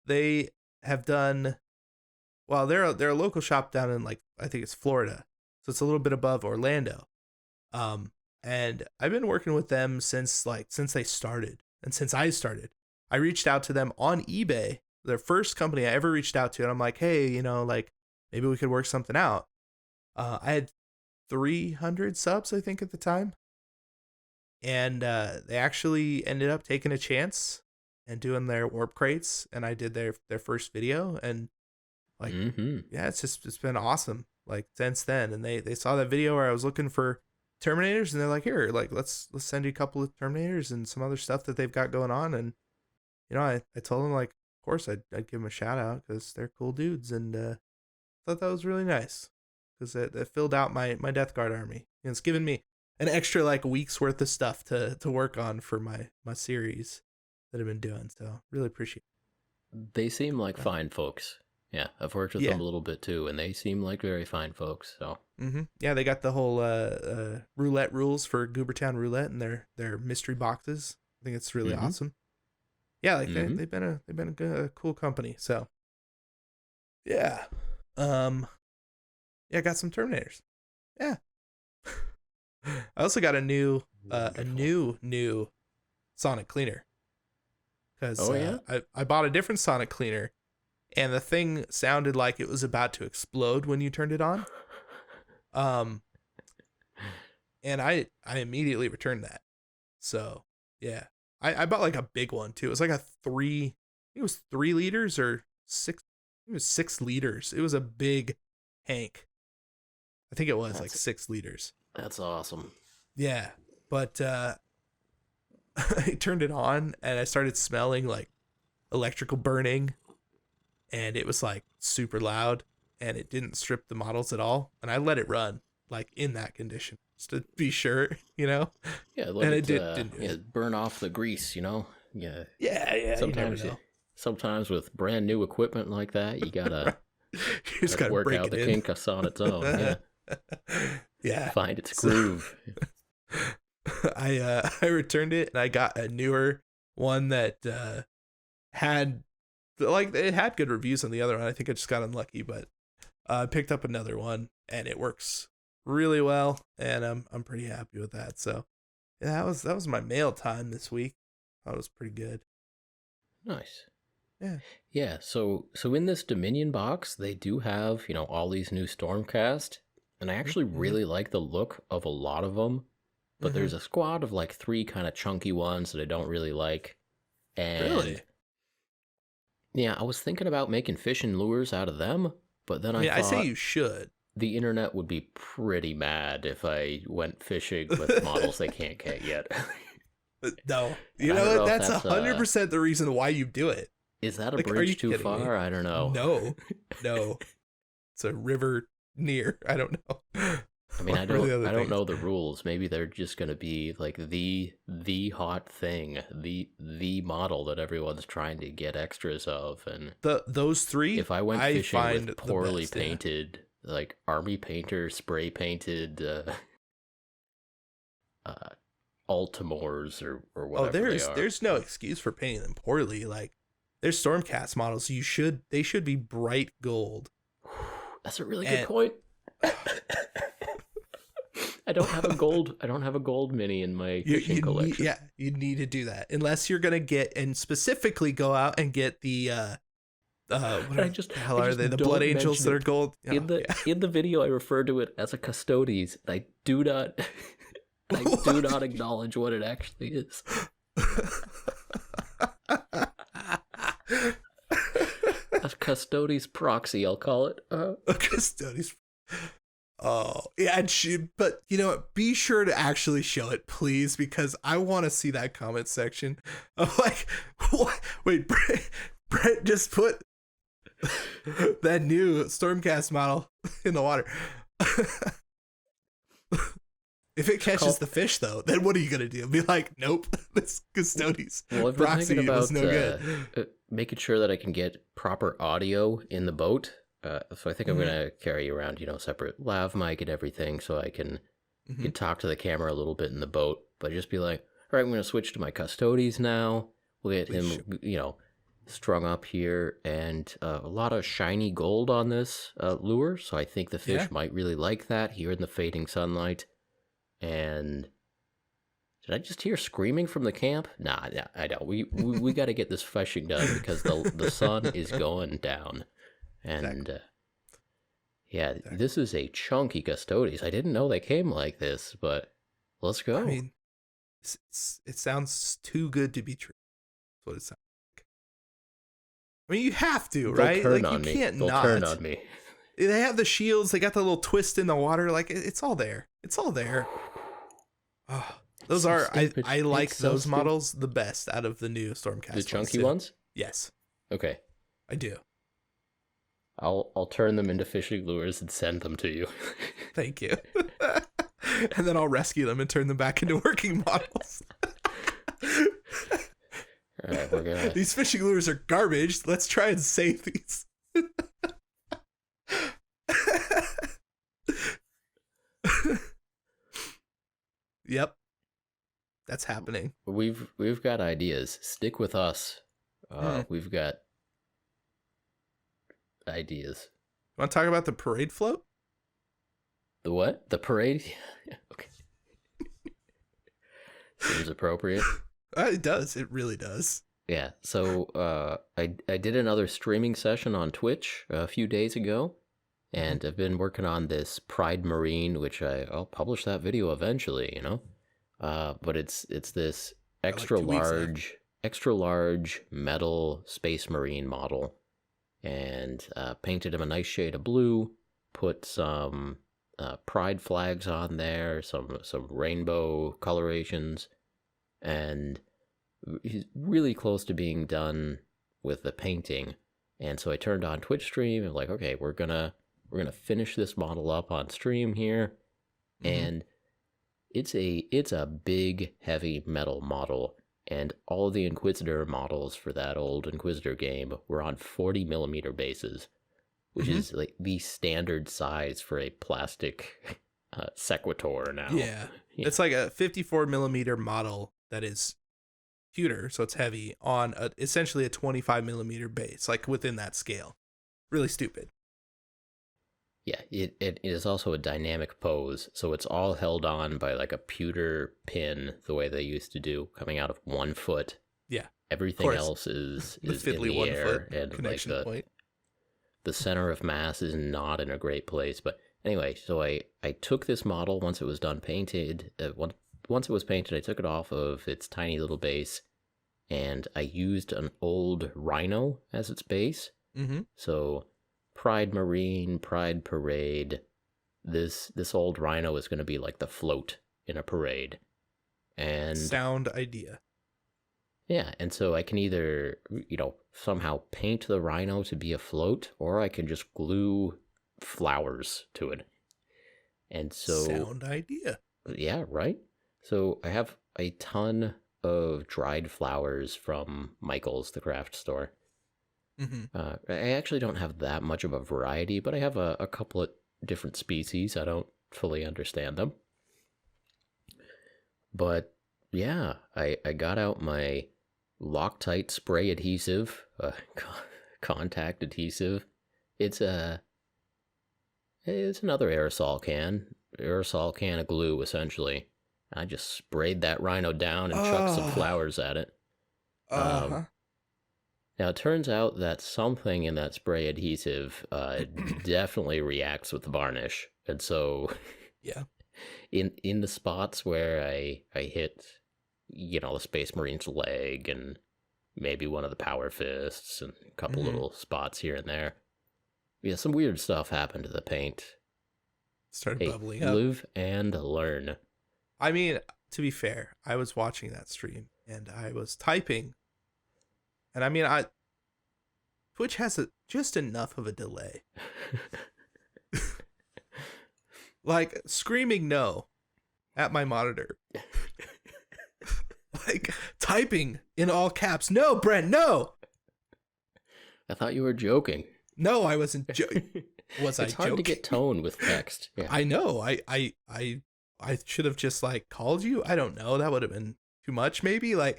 They have done well. They're a local shop down in like I think it's Florida, so it's a little bit above Orlando. And I've been working with them since they started, and since I started, I reached out to them on eBay. Their first company I ever reached out to, and I'm like, hey, you know, like maybe we could work something out. I had 300 subs, I think, at the time. And they actually ended up taking a chance and doing their warp crates, and I did their first video, and like yeah, it's been awesome like since then. And they saw that video where I was looking for Terminators, and they're like, here, like let's send you a couple of Terminators and some other stuff that they've got going on. And you know, I told them like, of course I'd give them a shout out because they're cool dudes, and thought that was really nice because it filled out my Death Guard army, and it's given me an extra like week's worth of stuff to work on for my series that I've been doing. So really appreciate it. They seem like fine folks. Yeah, I've worked with them a little bit too, and they seem like very fine folks. So yeah, they got the whole roulette rules for Goobertown Roulette and their mystery boxes. I think it's really awesome. Yeah, like they've been a cool company. So yeah, I got some Terminators. Yeah. I also got a new sonic cleaner because I bought a different sonic cleaner, and the thing sounded like it was about to explode when you turned it on. And I immediately returned that. So yeah, I bought like a big one too. It was like I think it was 3 liters or 6. It was 6 liters. It was a big tank. I think it was like 6 liters. That's awesome. Yeah, but I turned it on and I started smelling like electrical burning, and it was like super loud, and it didn't strip the models at all. And I let it run like in that condition just to be sure, you know. Yeah, and it didn't burn off the grease, you know. Yeah. Sometimes with brand new equipment like that, you gotta work out the kink on its own. Yeah. Yeah, find its groove. I returned it, and I got a newer one that had like it had good reviews on the other one. I think I just got unlucky, but I picked up another one and it works really well, and I'm pretty happy with that. So yeah, that was my mail time this week. That was pretty good. Nice. Yeah. Yeah, so in this Dominion box, they do have, all these new Stormcast, and I actually really like the look of a lot of them, but there's a squad of like 3 kind of chunky ones that I don't really like. And Really? yeah, I was thinking about making fishing lures out of them, but then I thought I say you should. The internet would be pretty mad if I went fishing with models they can't get yet. No. You know what? That's 100% the reason why you do it. Is that a bridge too far? Me? I don't know. No. It's a river near. I don't know. I mean, I don't know the rules. Maybe they're just going to be like the hot thing, the model that everyone's trying to get extras of. And those 3, if I went fishing with poorly painted, like army painter spray painted Altimores or whatever there's no excuse for painting them poorly. Like, there's Stormcast models. They should be bright gold. That's a really good point. I don't have a gold mini in my fishing collection. You need to do that unless you're gonna get and specifically go out and get the the Blood Angels that are gold. In the video, I refer to it as a Custodes. And I do not acknowledge what it actually is. A Custodes proxy, I'll call it. A Custodes. Oh, yeah, but you know what? Be sure to actually show it, please, because I want to see that comment section. I'm like, what? Wait, Brent just put that new Stormcast model in the water. If it catches the fish, though, then what are you gonna do? Be like, nope, this Custodes proxy was no good. Making sure that I can get proper audio in the boat. So I think I'm gonna carry around, separate lav mic and everything, so I can talk to the camera a little bit in the boat. But just be like, all right, I'm gonna switch to my Custodes now. We'll get him, strung up here, and a lot of shiny gold on this lure. So I think the fish might really like that here in the fading sunlight. And did I just hear screaming from the camp? Nah, I don't. We got to get this fishing done because the sun is going down. And this is a chunky Custodes. I didn't know they came like this, but let's go. I mean, it sounds too good to be true. That's what it sounds like. I mean, you have to, right? Turn like on you me. can't They'll not. turn on me. They have the shields. They got the little twist in the water. Like it's all there. It's all there. Oh, those so are stupid. I like it's those so models the best out of the new Stormcast. The chunky ones? Yes. Okay. I do. I'll turn them into fishing lures and send them to you. Thank you. And then I'll rescue them and turn them back into working models. All right, we're gonna. These fishing lures are garbage. Let's try and save these. Yep, that's happening. We've got ideas. Stick with us. We've got ideas. You want to talk about the parade float? The what? The parade? Okay. Seems appropriate. It does. It really does. Yeah. So I did another streaming session on Twitch a few days ago. And I've been working on this Pride Marine, which I'll publish that video eventually, but it's this extra large metal Space Marine model, and painted him a nice shade of blue. Put some Pride flags on there, some rainbow colorations, and he's really close to being done with the painting. And so I turned on Twitch stream and like, okay, we're gonna finish this model up on stream here. And it's a big, heavy metal model, and all the Inquisitor models for that old Inquisitor game were on 40 millimeter bases, which is like the standard size for a plastic Sequitor now. Yeah. It's like a 54 millimeter model that is pewter, so it's heavy, on essentially a 25 millimeter base, like within that scale. Really stupid. Yeah, it is also a dynamic pose, so it's all held on by like a pewter pin, the way they used to do, coming out of 1 foot. Yeah. Everything else is in fiddly the 1 air, foot and connection like point. the center of mass is not in a great place. But anyway, so I took this model once it was done painted. Once it was painted, I took it off of its tiny little base, and I used an old Rhino as its base. Mm-hmm. So Pride Marine, Pride Parade. This old Rhino is going to be like the float in a parade. And sound idea. Yeah, and so I can either, somehow paint the Rhino to be a float, or I can just glue flowers to it. And so sound idea. Yeah, right? So I have a ton of dried flowers from Michael's, the craft store. Mm-hmm. I actually don't have that much of a variety, but I have a couple of different species. I don't fully understand them. But yeah, I got out my Loctite spray adhesive, contact adhesive. It's another aerosol can of glue, essentially. I just sprayed that Rhino down and chucked some flowers at it. Now, it turns out that something in that spray adhesive definitely reacts with the varnish. And so, yeah, in the spots where I hit, the Space Marine's leg and maybe one of the Power Fists and a couple little spots here and there, yeah, some weird stuff happened to the paint. Started bubbling up. Live and learn. I mean, to be fair, I was watching that stream and I was typing. And I mean, Twitch has just enough of a delay. Like, screaming no at my monitor. Like, typing in all caps, no, Brent, no! I thought you were joking. No, I wasn't joking. Was I joking? It's hard to get tone with text. Yeah. I know. I should have just, like, called you. I don't know. That would have been too much, maybe. Like,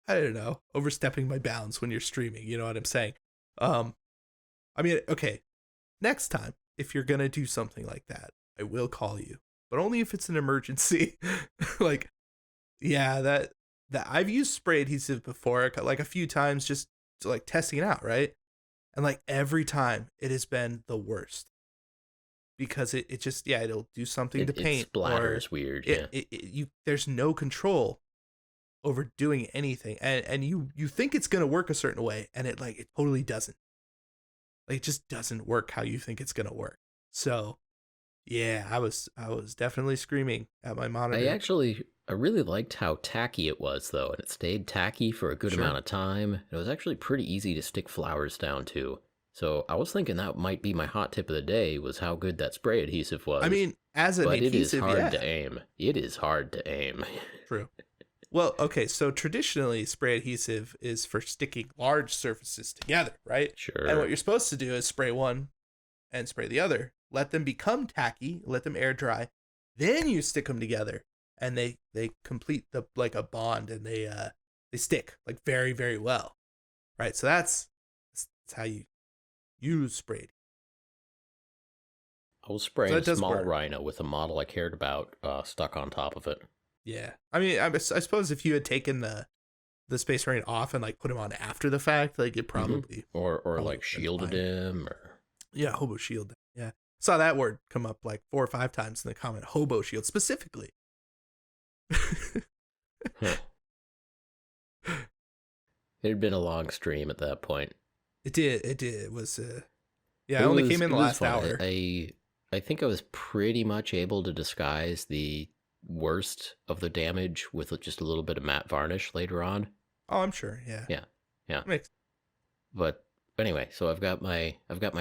I don't know, overstepping my bounds when you're streaming, you know what I'm saying? I mean, okay, next time, if you're gonna do something like that, I will call you, but only if it's an emergency. Like, yeah, that I've used spray adhesive before, like a few times, just to, like, testing it out, right? And like every time it has been the worst. Because it just, yeah, it'll do something to paint. It splatters weird, yeah. There's no control over doing anything, and you think it's gonna work a certain way, and it totally doesn't. Like, it just doesn't work how you think it's gonna work. So yeah, I was definitely screaming at my monitor. I really liked how tacky it was, though, and it stayed tacky for a good amount of time. It was actually pretty easy to stick flowers down to. So I was thinking that might be my hot tip of the day, was how good that spray adhesive was. I mean, as an adhesive, it is hard to aim. It is hard to aim. True. Well, okay, so traditionally, spray adhesive is for sticking large surfaces together, right? Sure. And what you're supposed to do is spray one and spray the other. Let them become tacky, let them air dry. Then you stick them together, and they complete a bond, and they stick, like, very, very well, right? So that's how you use spray. I was spraying a small Rhino with a model I cared about stuck on top of it. Yeah, I mean, I suppose if you had taken the Space Marine off and, like, put him on after the fact, like, it probably or like shielded him, or hobo shield. Yeah, saw that word come up like 4 or 5 times in the comment. Hobo shield specifically. It had been a long stream at that point. It did. It was. Yeah, I only came in the last hour. I think I was pretty much able to disguise the worst of the damage with just a little bit of matte varnish later on. Oh, I'm sure. Yeah. But anyway, so I've got my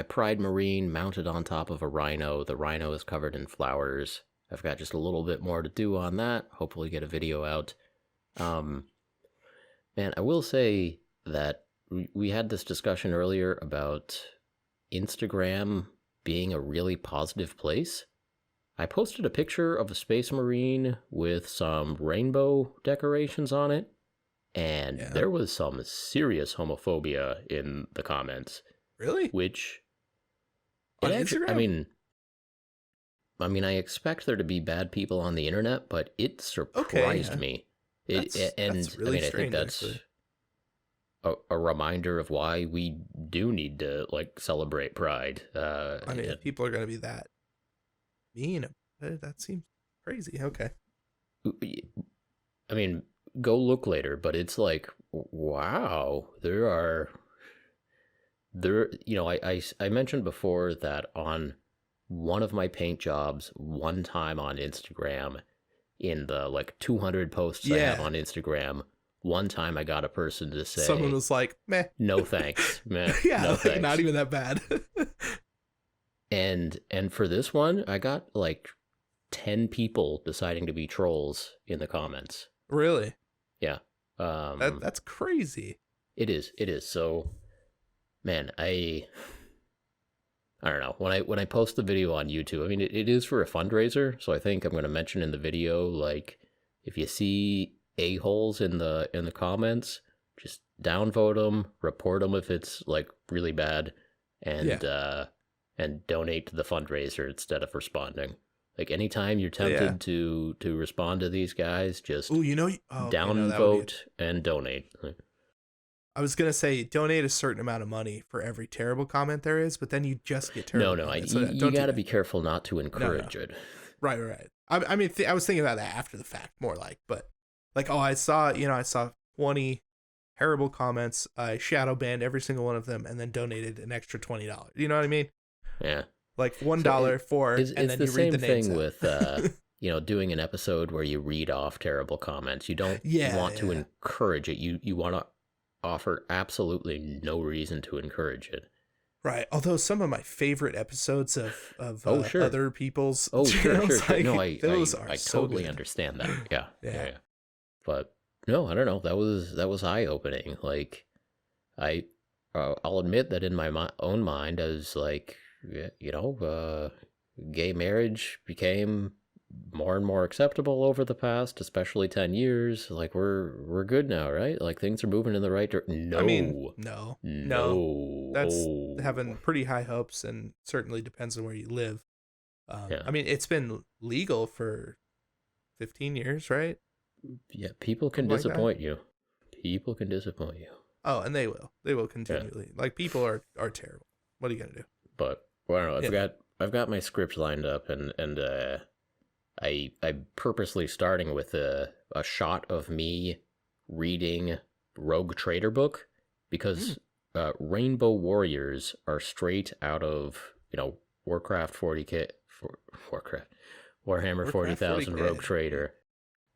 Pride Marine mounted on top of a Rhino. The Rhino is covered in flowers. I've got just a little bit more to do on that. Hopefully get a video out. And I will say that we had this discussion earlier about Instagram being a really positive place. I posted a picture of a Space Marine with some rainbow decorations on it, And Yeah. there was some serious homophobia in the comments, Really? which On it actually, Instagram? I mean, I expect there to be bad people on the internet, but it Okay, surprised yeah. me. That's really I think strange, that's actually. a reminder of why we do need to like celebrate Pride. I mean, if people are going to be that mean, that seems crazy. Okay. I mean, go look later, but it's like, wow, there, I mentioned before that on one of my paint jobs, one time on Instagram, in the like 200 posts I have Yeah. on Instagram, one time I got a person to Someone say, was like, meh. no thanks, meh, Yeah, no like, thanks. not even that bad. And for this one, I got like 10 people deciding to be trolls in the comments. Really? Yeah. That's crazy. It is. So, man, I don't know. When I post the video on YouTube, I mean, it is for a fundraiser, so I think I'm going to mention in the video, like, if you see a-holes in the comments, just downvote them, report them if it's like really bad, and donate to the fundraiser instead of responding. Like, anytime you're tempted to respond to these guys, just downvote and donate. I was going to say donate a certain amount of money for every terrible comment there is, but then you just get terrible comments. You got to be careful not to encourage it. Right. I mean, I was thinking about that after the fact, more like, but like, oh, I saw 20 terrible comments. I shadow banned every single one of them and then donated an extra $20. You know what I mean? Yeah. Like $1 for, and then you read the names. It's the same thing with, doing an episode where you read off terrible comments. You don't want to encourage it. You want to offer absolutely no reason to encourage it. Right. Although some of my favorite episodes of other people's channels, sure. Like, no, I so totally understand that. Yeah. But no, I don't know. That was eye opening. Like, I'll admit that in my own mind, I was like, gay marriage became more and more acceptable over the past, especially 10 years. Like, we're good now, right? Like, things are moving in the right direction. No. I mean, no. That's having pretty high hopes, and certainly depends on where you live. I mean, it's been legal for 15 years, right? Yeah, people can disappoint you. People can disappoint you. Oh, and they will. They will continually. Yeah. Like, people are terrible. What are you gonna do? But well, I don't know. I've got my script lined up, and I'm purposely starting with a shot of me reading Rogue Trader book, because Rainbow Warriors are straight out of Warcraft 40K, Warhammer 40,000 Rogue Trader.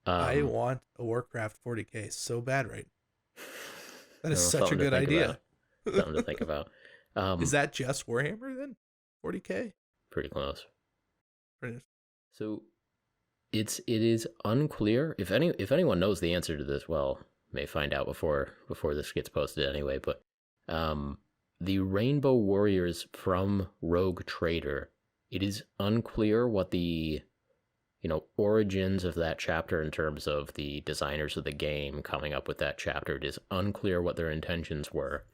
I want a Warcraft 40K so bad right now. That is such a good idea. Something to think about. Is that just Warhammer then? 40K? Pretty close. So it is unclear if anyone knows the answer to this. Well, may find out before this gets posted anyway. But the Rainbow Warriors from Rogue Trader, it is unclear what the origins of that chapter in terms of the designers of the game coming up with that chapter. It is unclear what their intentions were.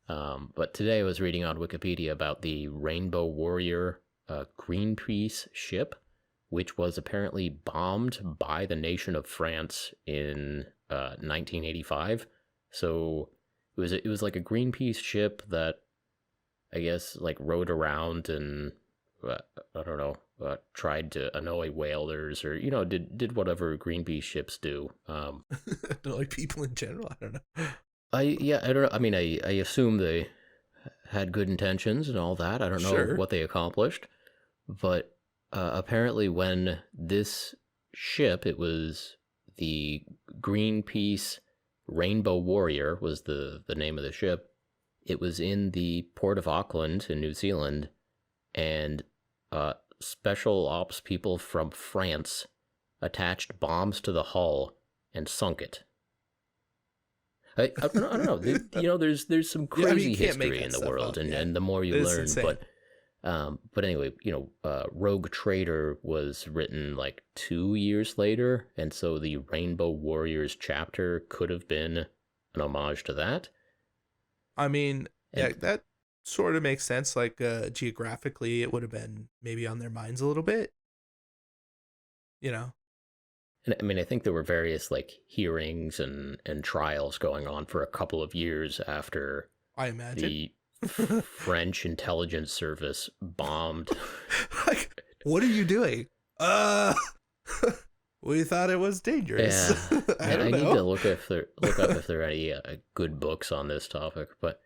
But today I was reading on Wikipedia about the Rainbow Warrior Greenpeace ship, which was apparently bombed by the nation of France in 1985. So it was like a Greenpeace ship that I guess like rode around and I don't know, tried to annoy whalers or did whatever Greenpeace ships do. Like people in general, I don't know. I don't know. I mean, I assume they had good intentions and all that. I don't know what they accomplished, but apparently when this ship, it was the Greenpeace Rainbow Warrior was the name of the ship. It was in the port of Auckland in New Zealand, and special ops people from France attached bombs to the hull and sunk it. I don't know. There's some crazy history in the world, and the more you learn, insane. But But anyway, Rogue Trader was written like 2 years later, and so the Rainbow Warriors chapter could have been an homage to that. I mean, yeah, that sort of makes sense. Like, geographically, it would have been maybe on their minds a little bit, And I mean, I think there were various like hearings and trials going on for a couple of years after I imagine the French intelligence service bombed. Like, what are you doing? We thought it was dangerous. Yeah, I and I don't know. need to look up if there are any good books on this topic. But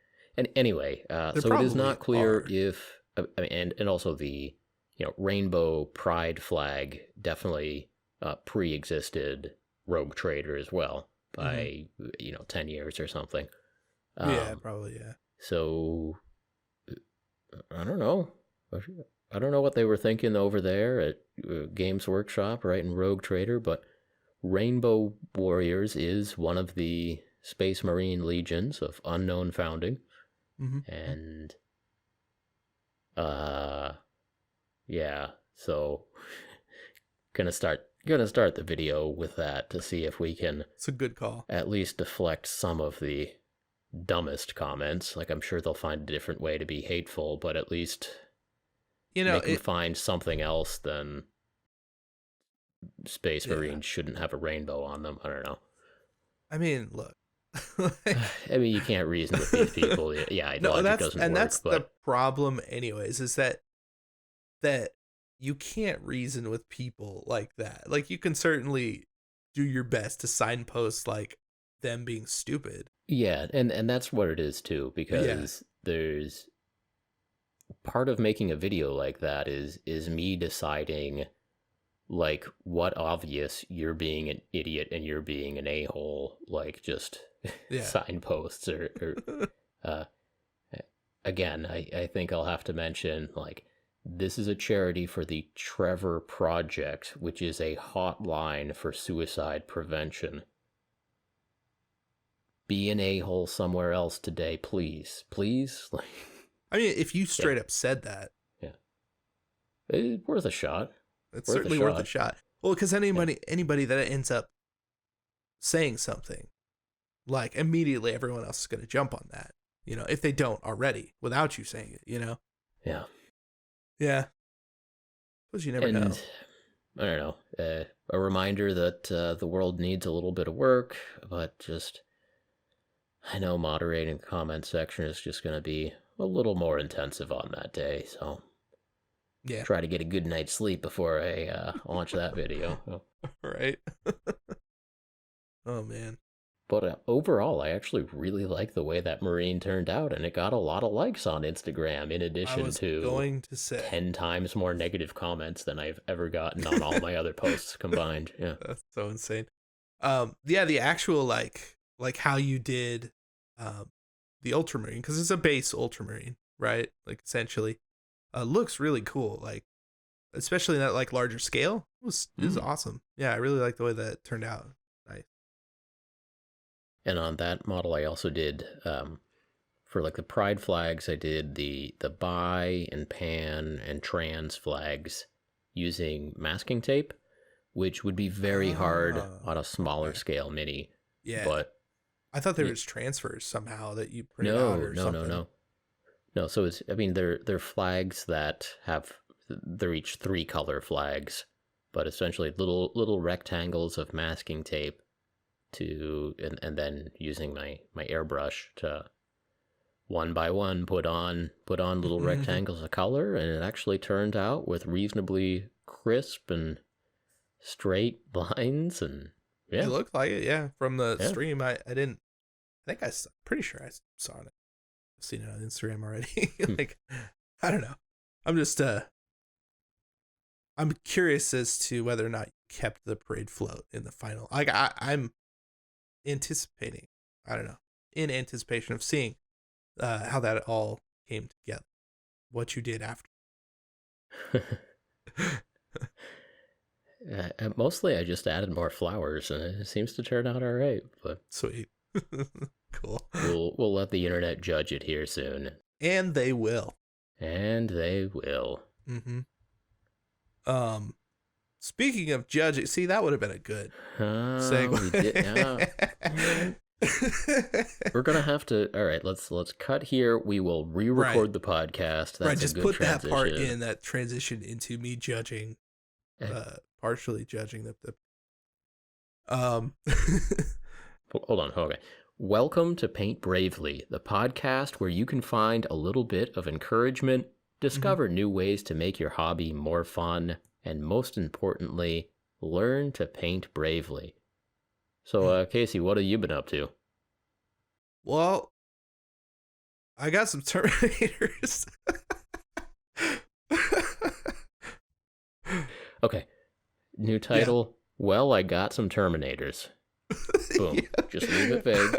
anyway, so it is not clear if and also the rainbow pride flag definitely pre-existed Rogue Trader as well by 10 years or something. Yeah, probably, yeah. So I don't know. I don't know what they were thinking over there at Games Workshop, right, in Rogue Trader, but Rainbow Warriors is one of the Space Marine legions of unknown founding. And yeah, so gonna start the video with that to see if we can, it's a good call, at least deflect some of the dumbest comments. Like, I'm sure they'll find a different way to be hateful, but at least make them find something else than Space Marines shouldn't have a rainbow on them. I don't know. I mean, look. I mean, you can't reason with these people. Yeah, logic doesn't work. And that's the problem anyways, is that you can't reason with people like that. Like, you can certainly do your best to signpost like them being stupid. Yeah, and that's what it is too, because there's part of making a video like that is me deciding like what obvious you're being an idiot and you're being an a-hole, like just signposts or again, I think I'll have to mention, like, this is a charity for the Trevor Project, which is a hotline for suicide prevention. Be an a-hole somewhere else today, please. Please? I mean, if you straight up said that. Yeah. It's worth a shot. It's certainly worth a shot. Well, because anybody that ends up saying something, like, immediately everyone else is going to jump on that, if they don't already, without you saying it, Yeah. Yeah. Suppose you never know. I don't know. A reminder that the world needs a little bit of work, but just, I know moderating the comment section is just going to be a little more intensive on that day, so yeah, try to get a good night's sleep before I launch that video. Right. Oh, man. But overall, I actually really like the way that Marine turned out, and it got a lot of likes on Instagram, in addition to 10 times more negative comments than I've ever gotten on all my other posts combined. Yeah, that's so insane. Yeah, the actual like how you did the Ultramarine, because it's a base Ultramarine, right? Like, essentially, looks really cool. Like, especially in that like larger scale, it was awesome. Yeah, I really like the way that turned out. Nice. And on that model, I also did, for like the pride flags, I did the bi and pan and trans flags using masking tape, which would be very hard on a smaller scale mini. Yeah. But I thought there was transfers somehow that you printed out or something. No, so it's, I mean, they're flags that they're each 3 color flags, but essentially little rectangles of masking tape and then using my airbrush to one by one put on little rectangles of color, and it actually turned out with reasonably crisp and straight lines, and it looked like it. Yeah, from the stream, I'm pretty sure I saw it. I've seen it on Instagram already. Like, I don't know. I'm just I'm curious as to whether or not you kept the parade float in the final. Like, I'm anticipating, in anticipation of seeing how that all came together, what you did after. Mostly I just added more flowers, and it seems to turn out all right. But sweet. Cool. We'll let the internet judge it here soon. And they will. And they will. Mm-hmm. Speaking of judging, see, that would have been a good segue. We did. We're gonna have to. All right, let's cut here. We will re-record the podcast. That's just a good put transition. that part in, that transition into me judging, partially judging the. Hold on. Okay. Welcome to Paint Bravely, the podcast where you can find a little bit of encouragement, discover new ways to make your hobby more fun, and most importantly, learn to paint bravely. So, Casey, what have you been up to? Well, I got some Terminators. Okay. New title. Yeah. Well, I got some Terminators. Boom. Yeah. Just leave it vague.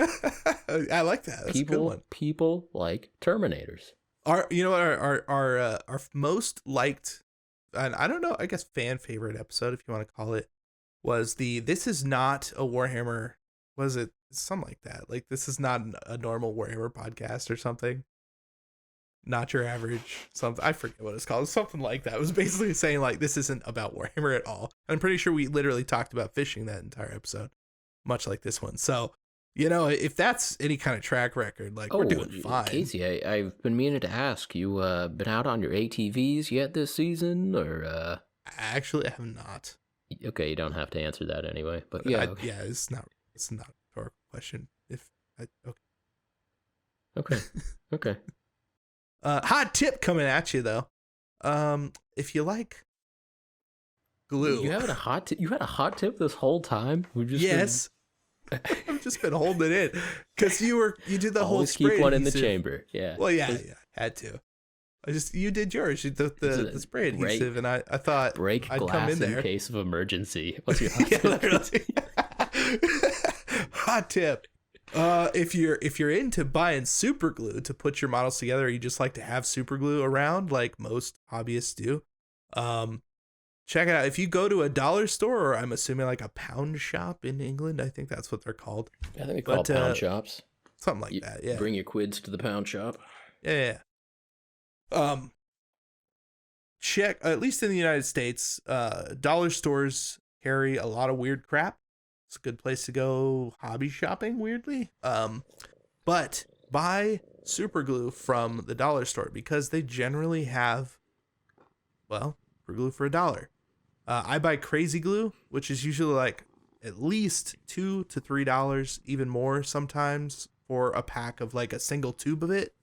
I like that. That's a good one. People like Terminators. Our most liked, and I don't know, I guess fan favorite episode, if you want to call it, was this is not a Warhammer, was it something like that? Like, this is not a normal Warhammer podcast or something. Not your average something. I forget what it's called. Something like that. It was basically saying, like, this isn't about Warhammer at all. I'm pretty sure we literally talked about fishing that entire episode, much like this one. So, if that's any kind of track record, like, we're doing fine. Casey, I've been meaning to ask, you been out on your ATVs yet this season, or? Actually, I have not. Okay, you don't have to answer that anyway, but yeah. It's not a rhetorical question. Okay. Hot tip coming at you though. If you like glue, you had a hot tip this whole time. Yes. I've just been holding it in because you did the whole spray. Keep one adhesive. In the chamber. Yeah. Well, yeah, had to. You did yours. You did the spray adhesive, and I thought I'd come in there in case of emergency. What's your hot tip? Hot tip. If you're into buying super glue to put your models together, or you just like to have super glue around, like most hobbyists do, check it out. If you go to a dollar store, or I'm assuming like a pound shop in England, I think that's what they're called. I think they call pound shops. Something like that. Yeah. Bring your quids to the pound shop. Yeah. Check, at least in the United States, dollar stores carry a lot of weird crap. It's a good place to go hobby shopping, weirdly. But buy super glue from the dollar store because they generally have, super glue for $1. I buy crazy glue, which is usually like at least $2 to $3, even more sometimes, for a pack of like a single tube of it.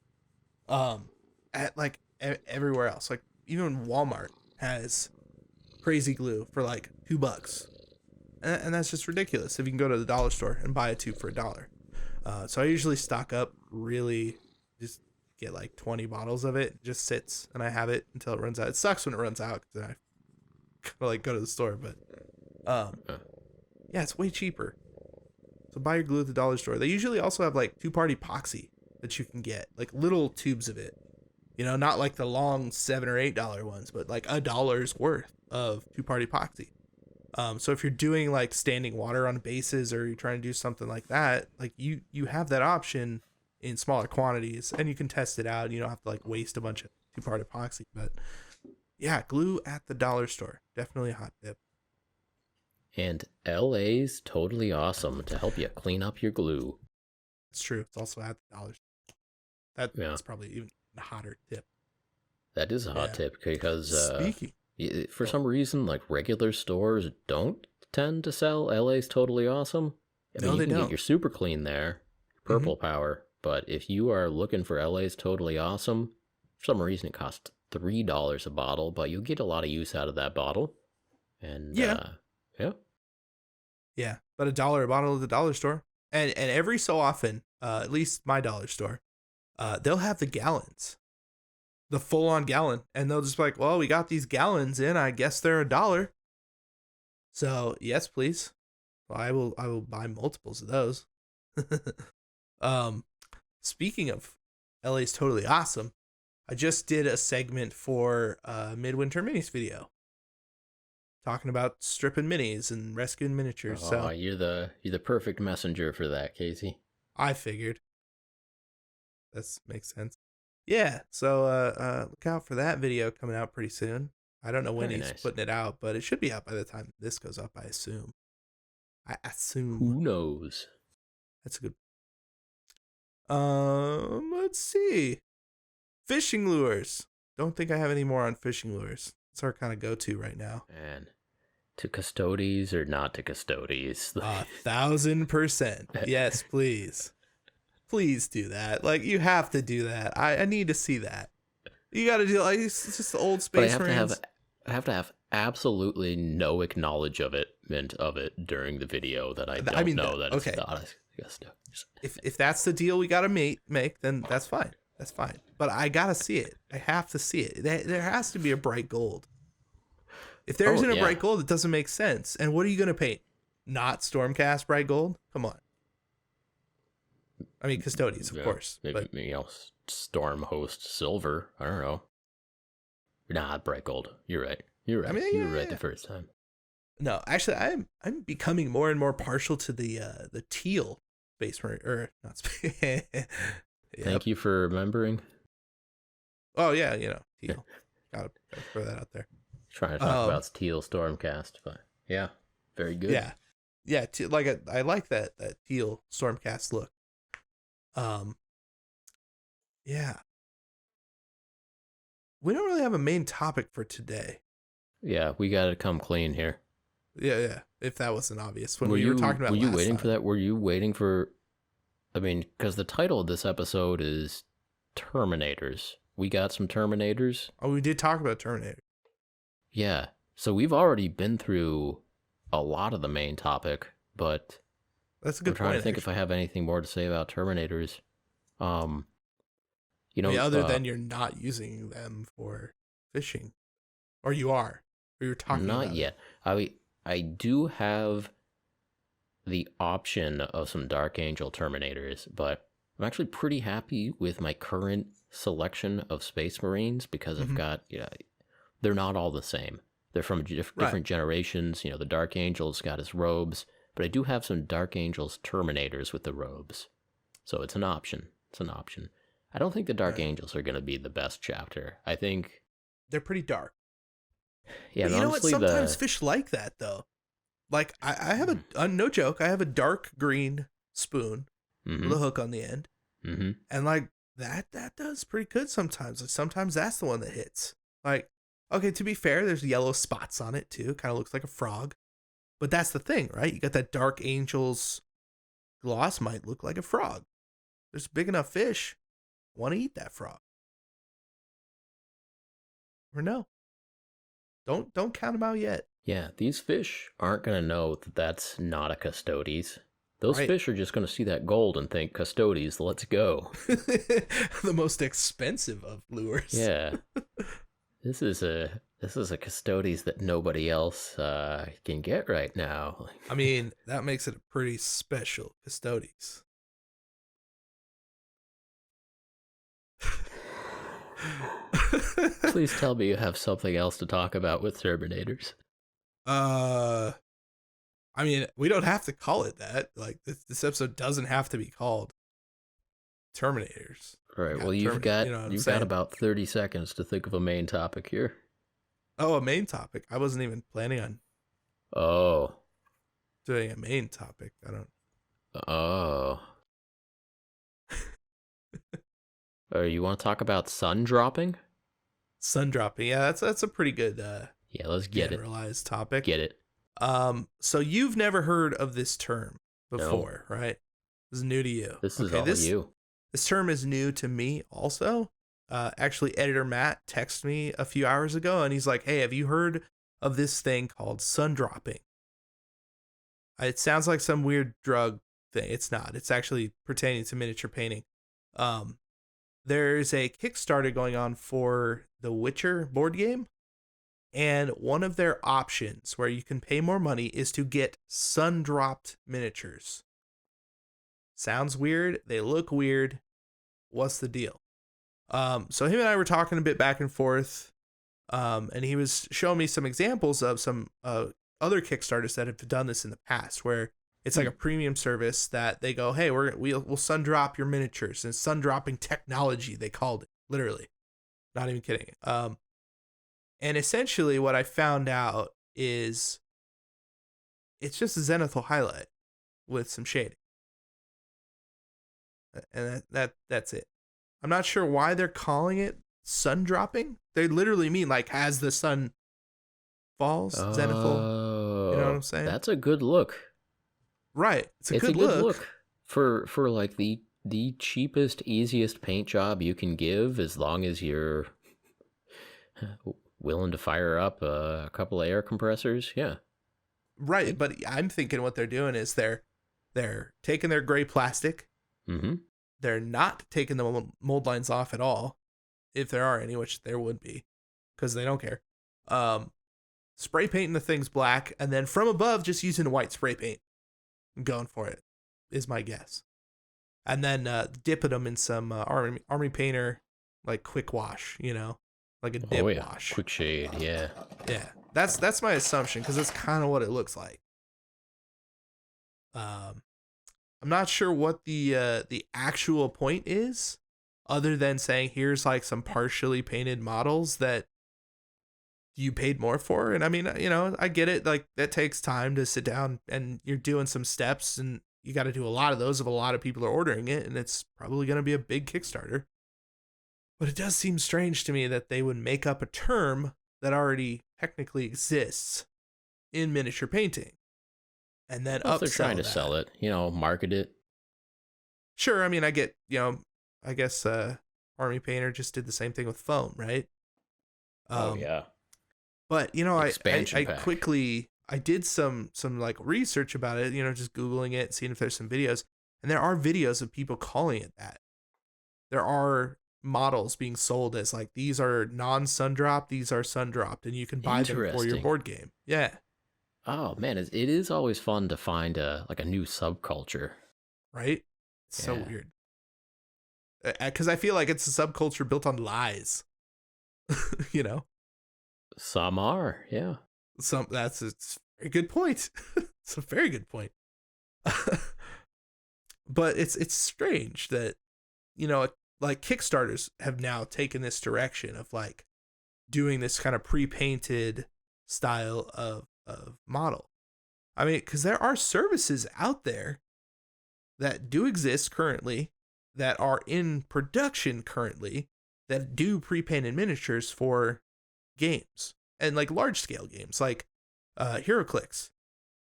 At like everywhere else, like even Walmart has crazy glue for like $2. And that's just ridiculous if you can go to the dollar store and buy a tube for $1. So I usually stock up, really just get like 20 bottles of it. It just sits and I have it until it runs out. It sucks when it runs out because then I gotta like go to the store, but yeah, it's way cheaper. So buy your glue at the dollar store. They usually also have like 2-part epoxy that you can get, like little tubes of it. Not like the long $7 or $8 ones, but like $1's worth of 2-part epoxy. So if you're doing like standing water on bases, or you're trying to do something like that, like you have that option in smaller quantities, and you can test it out. You don't have to like waste a bunch of 2-part epoxy. But yeah, glue at the dollar store, definitely a hot tip. And LA's totally awesome to help you clean up your glue. It's true. It's also at the dollar store. That's probably even a hotter tip. That is a hot tip because speaking. For some reason, like regular stores don't tend to sell LA's Totally Awesome. I mean, you can get your super clean there, Purple Power, but if you are looking for LA's Totally Awesome, for some reason it costs $3 a bottle, but you'll get a lot of use out of that bottle. And yeah, but $1 a bottle at the dollar store, and every so often, at least my dollar store, they'll have the gallons. The full-on gallon, and they'll just be like, well, we got these gallons in, I guess they're $1. So yes, please. Well, I will buy multiples of those. Speaking of LA's Totally Awesome, I just did a segment for Midwinter Minis video, talking about stripping minis and rescuing miniatures. So you're the perfect messenger for that, Casey. I figured that makes sense. Yeah, so look out for that video coming out pretty soon. I don't know when Very he's nice. putting it out, but it should be out by the time this goes up, I assume. I assume. Who knows? That's a good. Let's see. Fishing lures. Don't think I have any more on fishing lures. It's our kind of go-to right now. And to custodies or not to custodies? 1,000%. Yes, please. Please do that. Like, you have to do that. I need to see that. You got to do, like, it's just the old Space Marines. I have to have absolutely no acknowledgement of it during the video that I don't know that it's not a custodies. If that's the deal we got to make, then that's fine. That's fine. But I got to see it. I have to see it. There has to be a bright gold. If there isn't a bright gold, it doesn't make sense. And what are you going to paint? Not Stormcast bright gold? Come on. I mean, custodies, of course. Maybe else Storm Host Silver. I don't know. Nah, bright gold. You're right. You're right. I mean, you were right the first time. No, actually, I'm becoming more and more partial to the teal Space Marine, or not space. Yep. Thank you for remembering. Oh yeah, teal. Gotta throw that out there. Trying to talk about teal Stormcast, but yeah, very good. Yeah. I like that teal Stormcast look. Yeah. We don't really have a main topic for today. Yeah, we got to come clean here. Yeah. If that wasn't obvious when we were talking about. Were you waiting for that? Were you waiting for? I mean, because the title of this episode is Terminators. We got some Terminators. Oh, we did talk about Terminator. Yeah, so we've already been through a lot of the main topic, but that's a good point. I'm trying to think if I have anything more to say about Terminators. Other than you're not using them for fishing, or you are, or you're talking about not yet. I do have the option of some Dark Angel Terminators, but I'm actually pretty happy with my current selection of Space Marines because I've got, they're not all the same. They're from different generations. The Dark Angel's got his robes, but I do have some Dark Angels Terminators with the robes. So it's an option. I don't think the Dark Angels are going to be the best chapter. I think they're pretty dark. Yeah, but you know what? Sometimes fish like that, though. Like, I have no joke, I have a dark green spoon with a hook on the end. Mm-hmm. And, like, that does pretty good sometimes. Like, sometimes that's the one that hits. Like, okay, to be fair, there's yellow spots on it, too. Kind of looks like a frog. But that's the thing, right? You got that Dark Angel's gloss might look like a frog. There's a big enough fish. Want to eat that frog. Or no. Don't count them out yet. Yeah, these fish aren't going to know that that's not a Custodes. Those fish are just going to see that gold and think, Custodes, let's go. The most expensive of lures. Yeah. This is a Custodes that nobody else can get right now. I mean, that makes it a pretty special Custodes. Please tell me you have something else to talk about with Terminators. I mean, we don't have to call it that. Like, this episode doesn't have to be called Terminators. All right. Well, you've got about 30 seconds to think of a main topic here. Oh, a main topic. I wasn't even planning on. Doing a main topic. I don't. Oh. You want to talk about sun dropping? Sun dropping. Yeah, that's a pretty good. Yeah, let's get generalized topic. Get it. So you've never heard of this term before, right? This is new to you. This is all you. This term is new to me also. Actually, editor Matt texted me a few hours ago, and he's like, "Hey, have you heard of this thing called sun dropping?" It sounds like some weird drug thing. It's not. It's actually pertaining to miniature painting. There's a Kickstarter going on for the Witcher board game. And one of their options where you can pay more money is to get sun-dropped miniatures. Sounds weird. They look weird. What's the deal? So him and I were talking a bit back and forth. And he was showing me some examples of some other Kickstarters that have done this in the past, where it's like a premium service that they go, hey, we'll sun-drop your miniatures. And sun-dropping technology, they called it. literally, not even kidding. And essentially what I found out is it's just a zenithal highlight with some shading. And that's it. I'm not sure why they're calling it sun dropping. They literally mean like as the sun falls, zenithal. You know what I'm saying? That's a good look. Right. It's a good look. For like the cheapest, easiest paint job you can give, as long as you're willing to fire up a couple of air compressors. Yeah. Right, but I'm thinking what they're doing is they're taking their gray plastic. Mm-hmm. They're not taking the mold lines off at all, if there are any, which there would be, because they don't care. Spray painting the things black, and then from above, just using white spray paint. I'm going for it, is my guess. And then dipping them in some army painter, like quick wash, like a dip wash. Quick shade, yeah. Yeah, that's my assumption, because that's kind of what it looks like. I'm not sure what the actual point is, other than saying here's like some partially painted models that you paid more for. And I mean, I get it. Like that takes time to sit down and you're doing some steps, and you got to do a lot of those if a lot of people are ordering it, and it's probably going to be a big Kickstarter. But it does seem strange to me that they would make up a term that already technically exists in miniature painting, and then upsell. They're trying to sell it, market it. Sure, I mean, I get, I guess Army Painter just did the same thing with foam, right? Yeah. But I quickly did some like research about it, just Googling it, seeing if there's some videos, and there are videos of people calling it that. There are models being sold as like, these are non-sun drop, these are sun dropped, and you can buy them for your board game. Yeah. Oh man, it is always fun to find a new subculture. Right? It's so weird. Because I feel like it's a subculture built on lies. Some are, yeah. That's a very good point. It's a very good point. But it's strange that, like Kickstarters have now taken this direction of like doing this kind of pre-painted style of model. I mean, because there are services out there that do exist currently, that are in production currently, that do pre-painted miniatures for games, and like large scale games like HeroClix.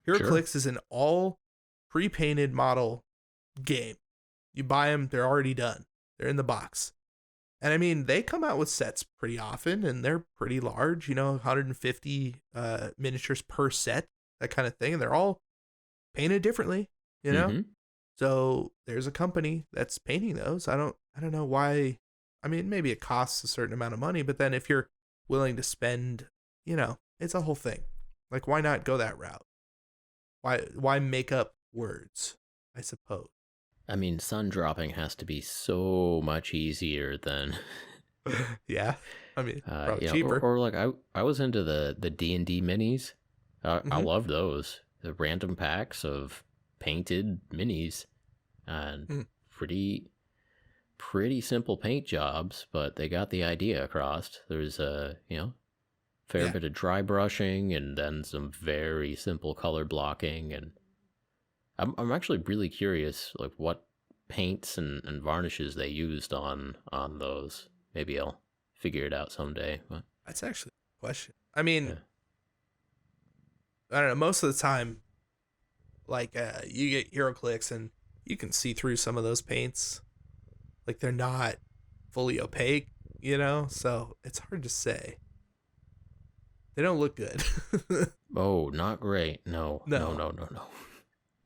HeroClix is an all pre-painted model game. You buy them, they're already done. They're in the box. And I mean, they come out with sets pretty often, and they're pretty large, 150 miniatures per set, that kind of thing. And they're all painted differently, Mm-hmm. So there's a company that's painting those. I don't know why. I mean, maybe it costs a certain amount of money, but then if you're willing to spend, it's a whole thing. Like, why not go that route? Why make up words, I suppose? I mean, sun dropping has to be so much easier than yeah. I mean, probably cheaper. Or like I was into the D&D minis. I love those. The random packs of painted minis, and pretty simple paint jobs, but they got the idea across. There's a fair bit of dry brushing, and then some very simple color blocking, and I'm actually really curious, like what paints and varnishes they used on those. Maybe I'll figure it out someday. But that's actually a question. I mean, I don't know. Most of the time, like you get HeroClix, and you can see through some of those paints. Like they're not fully opaque, so it's hard to say. They don't look good. Oh, not great. No.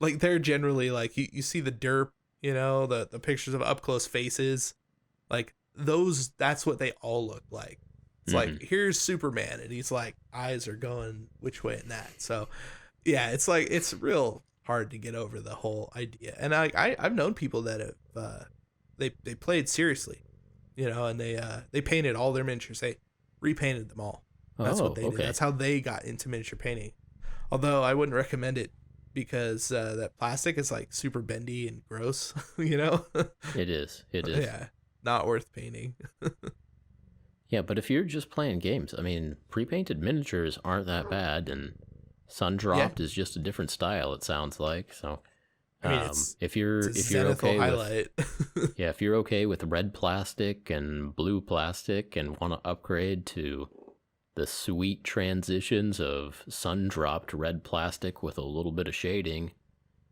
Like they're generally like you see the derp, the pictures of up close faces, like those. That's what they all look like. It's like, here's Superman, and he's like, eyes are going which way and that. So yeah, it's like, it's real hard to get over the whole idea. And I've known people that have they played seriously, and they painted all their miniatures. They repainted them all. That's what they did. That's how they got into miniature painting. Although I wouldn't recommend it, because that plastic is like super bendy and gross, It is. Yeah. not worth painting. Yeah, but if you're just playing games, I mean, pre-painted miniatures aren't that bad, and sun dropped is just a different style, it sounds like. So I mean, it's if you're a zenithal okay highlight. with if you're okay with red plastic and blue plastic and want to upgrade to the sweet transitions of sun dropped red plastic with a little bit of shading,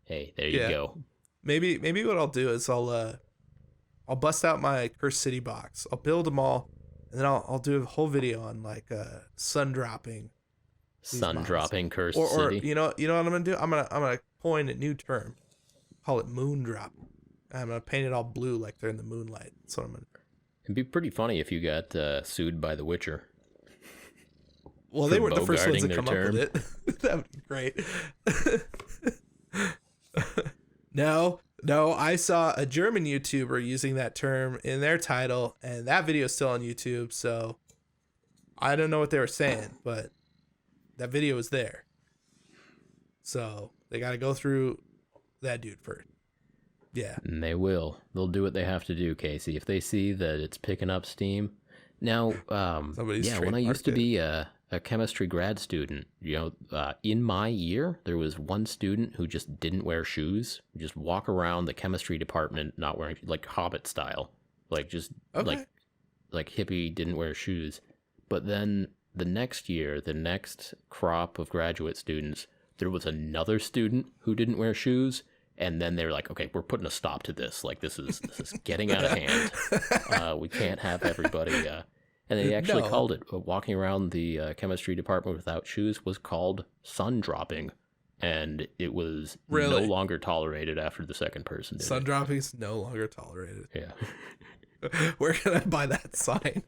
hey, there you go. Maybe what I'll do is I'll bust out my Cursed City box. I'll build them all, and then I'll do a whole video on like sun dropping Cursed or City. you know what I'm gonna do? I'm gonna coin a new term. Call it moon drop. I'm gonna paint it all blue like they're in the moonlight. That's what I'm gonna do. It'd be pretty funny if you got sued by The Witcher. Well, they weren't the first ones to bogarting come their up with it. That would be great. No, I saw a German YouTuber using that term in their title, and that video is still on YouTube, so I don't know what they were saying, but that video was there. So they got to go through that dude first. Yeah. And they will. They'll do what they have to do, Casey. If they see that it's picking up steam. Now, when I used to be a chemistry grad student, in my year, there was one student who just didn't wear shoes, just walk around the chemistry department not wearing, like Hobbit style, like just like hippie, didn't wear shoes. But then the next year, the next crop of graduate students, there was another student who didn't wear shoes. And then they're like, okay, we're putting a stop to this. Like, this is getting out of hand. We can't have everybody. And they actually called it, walking around the chemistry department without shoes was called sun dropping. And it was no longer tolerated after the second person did sun dropping is no longer tolerated. Yeah. Where can I buy that sign?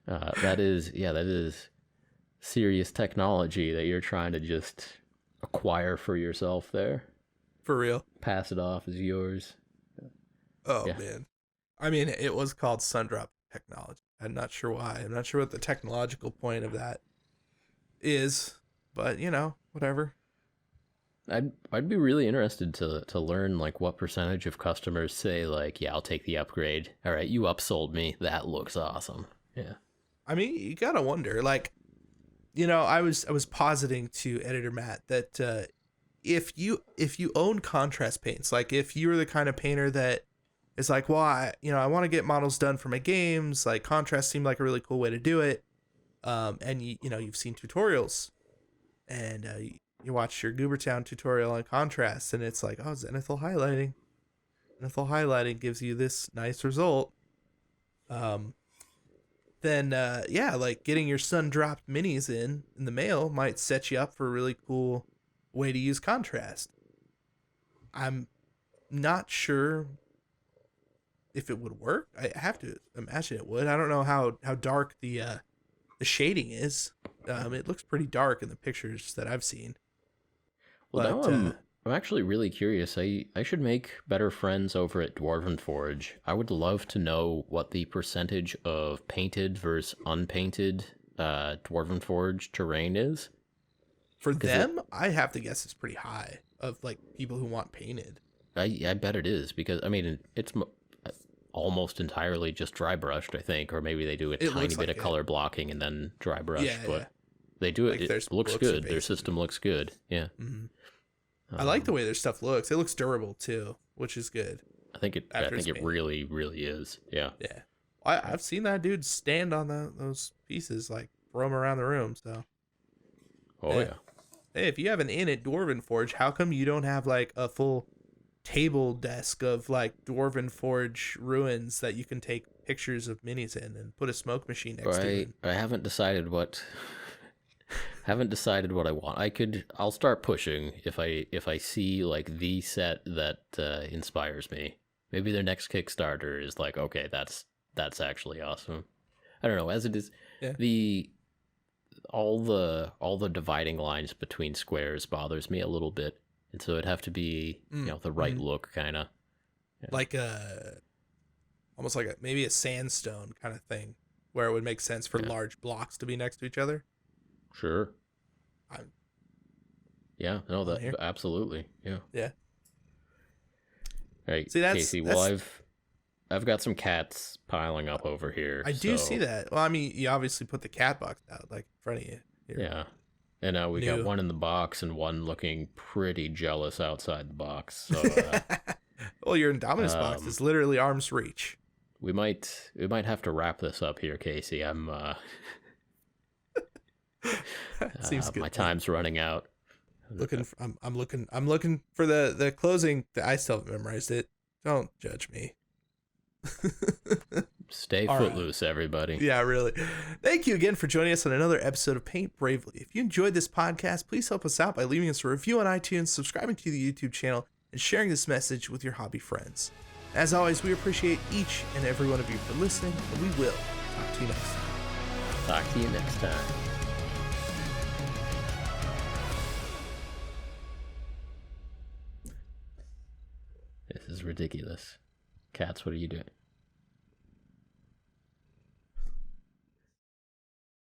That is serious technology that you're trying to just acquire for yourself there. For real. Pass it off as yours. Oh, yeah. Man. I mean, it was called Sundrop technology. I'm not sure why. I'm not sure what the technological point of that is, but, whatever. I'd be really interested to learn, like, what percentage of customers say, like, yeah, I'll take the upgrade. All right, you upsold me. That looks awesome. Yeah. I mean, you gotta wonder, like, I was positing to editor Matt that if you own contrast paints, like if you're the kind of painter that is like, well, I want to get models done for my games, like contrast seemed like a really cool way to do it, and you've seen tutorials, and you watch your Goobertown tutorial on contrast, and it's like, oh, zenithal highlighting gives you this nice result. Then like getting your sun dropped minis in the mail might set you up for a really cool way to use contrast. I'm not sure if it would work. I have to imagine it would. I don't know how dark the shading is. It looks pretty dark in the pictures that I've seen. Well, now I'm actually really curious. I should make better friends over at Dwarven Forge. I would love to know what the percentage of painted versus unpainted Dwarven Forge terrain is. For them, I have to guess it's pretty high of like people who want painted. I bet it is, because I mean it's almost entirely just dry brushed, I think, or maybe they do a tiny bit of color blocking and then dry brush, but they do it. Like it looks good. Their system looks good. Yeah. Mm-hmm. I like the way their stuff looks. It looks durable too, which is good. I think it really, really is. Yeah. Yeah. I've seen that dude stand on those pieces, like throw them around the room. So. Oh yeah. Hey, if you have an inn at Dwarven Forge, how come you don't have like a full table desk of like Dwarven Forge ruins that you can take pictures of minis in and put a smoke machine next to it? I haven't decided what. Haven't decided what I want. I'll start pushing if I see like the set that inspires me. Maybe their next Kickstarter is like, okay, that's actually awesome. I don't know. As it is, all the dividing lines between squares bothers me a little bit, and so it'd have to be the right look, kind of. Yeah. Like almost like maybe a sandstone kind of thing, where it would make sense for large blocks to be next to each other. Sure. Absolutely. Yeah. Yeah. Right, See, Casey. Well, I've got some cats piling up over here. I do see that. Well, I mean, you obviously put the cat box out like in front of you. Here. Yeah. And we got one in the box and one looking pretty jealous outside the box. So, well, your Indominus box is literally arm's reach. We might have to wrap this up here, Casey. I'm Seems good. My time's running out. I'm looking for the closing. I still haven't memorized it. Don't judge me. Stay footloose, everybody. Yeah, really. Thank you again for joining us on another episode of Paint Bravely. If you enjoyed this podcast, please help us out by leaving us a review on iTunes, subscribing to the YouTube channel, and sharing this message with your hobby friends. As always, we appreciate each and every one of you for listening, and we will talk to you next time. Talk to you next time. This is ridiculous. Cats, what are you doing?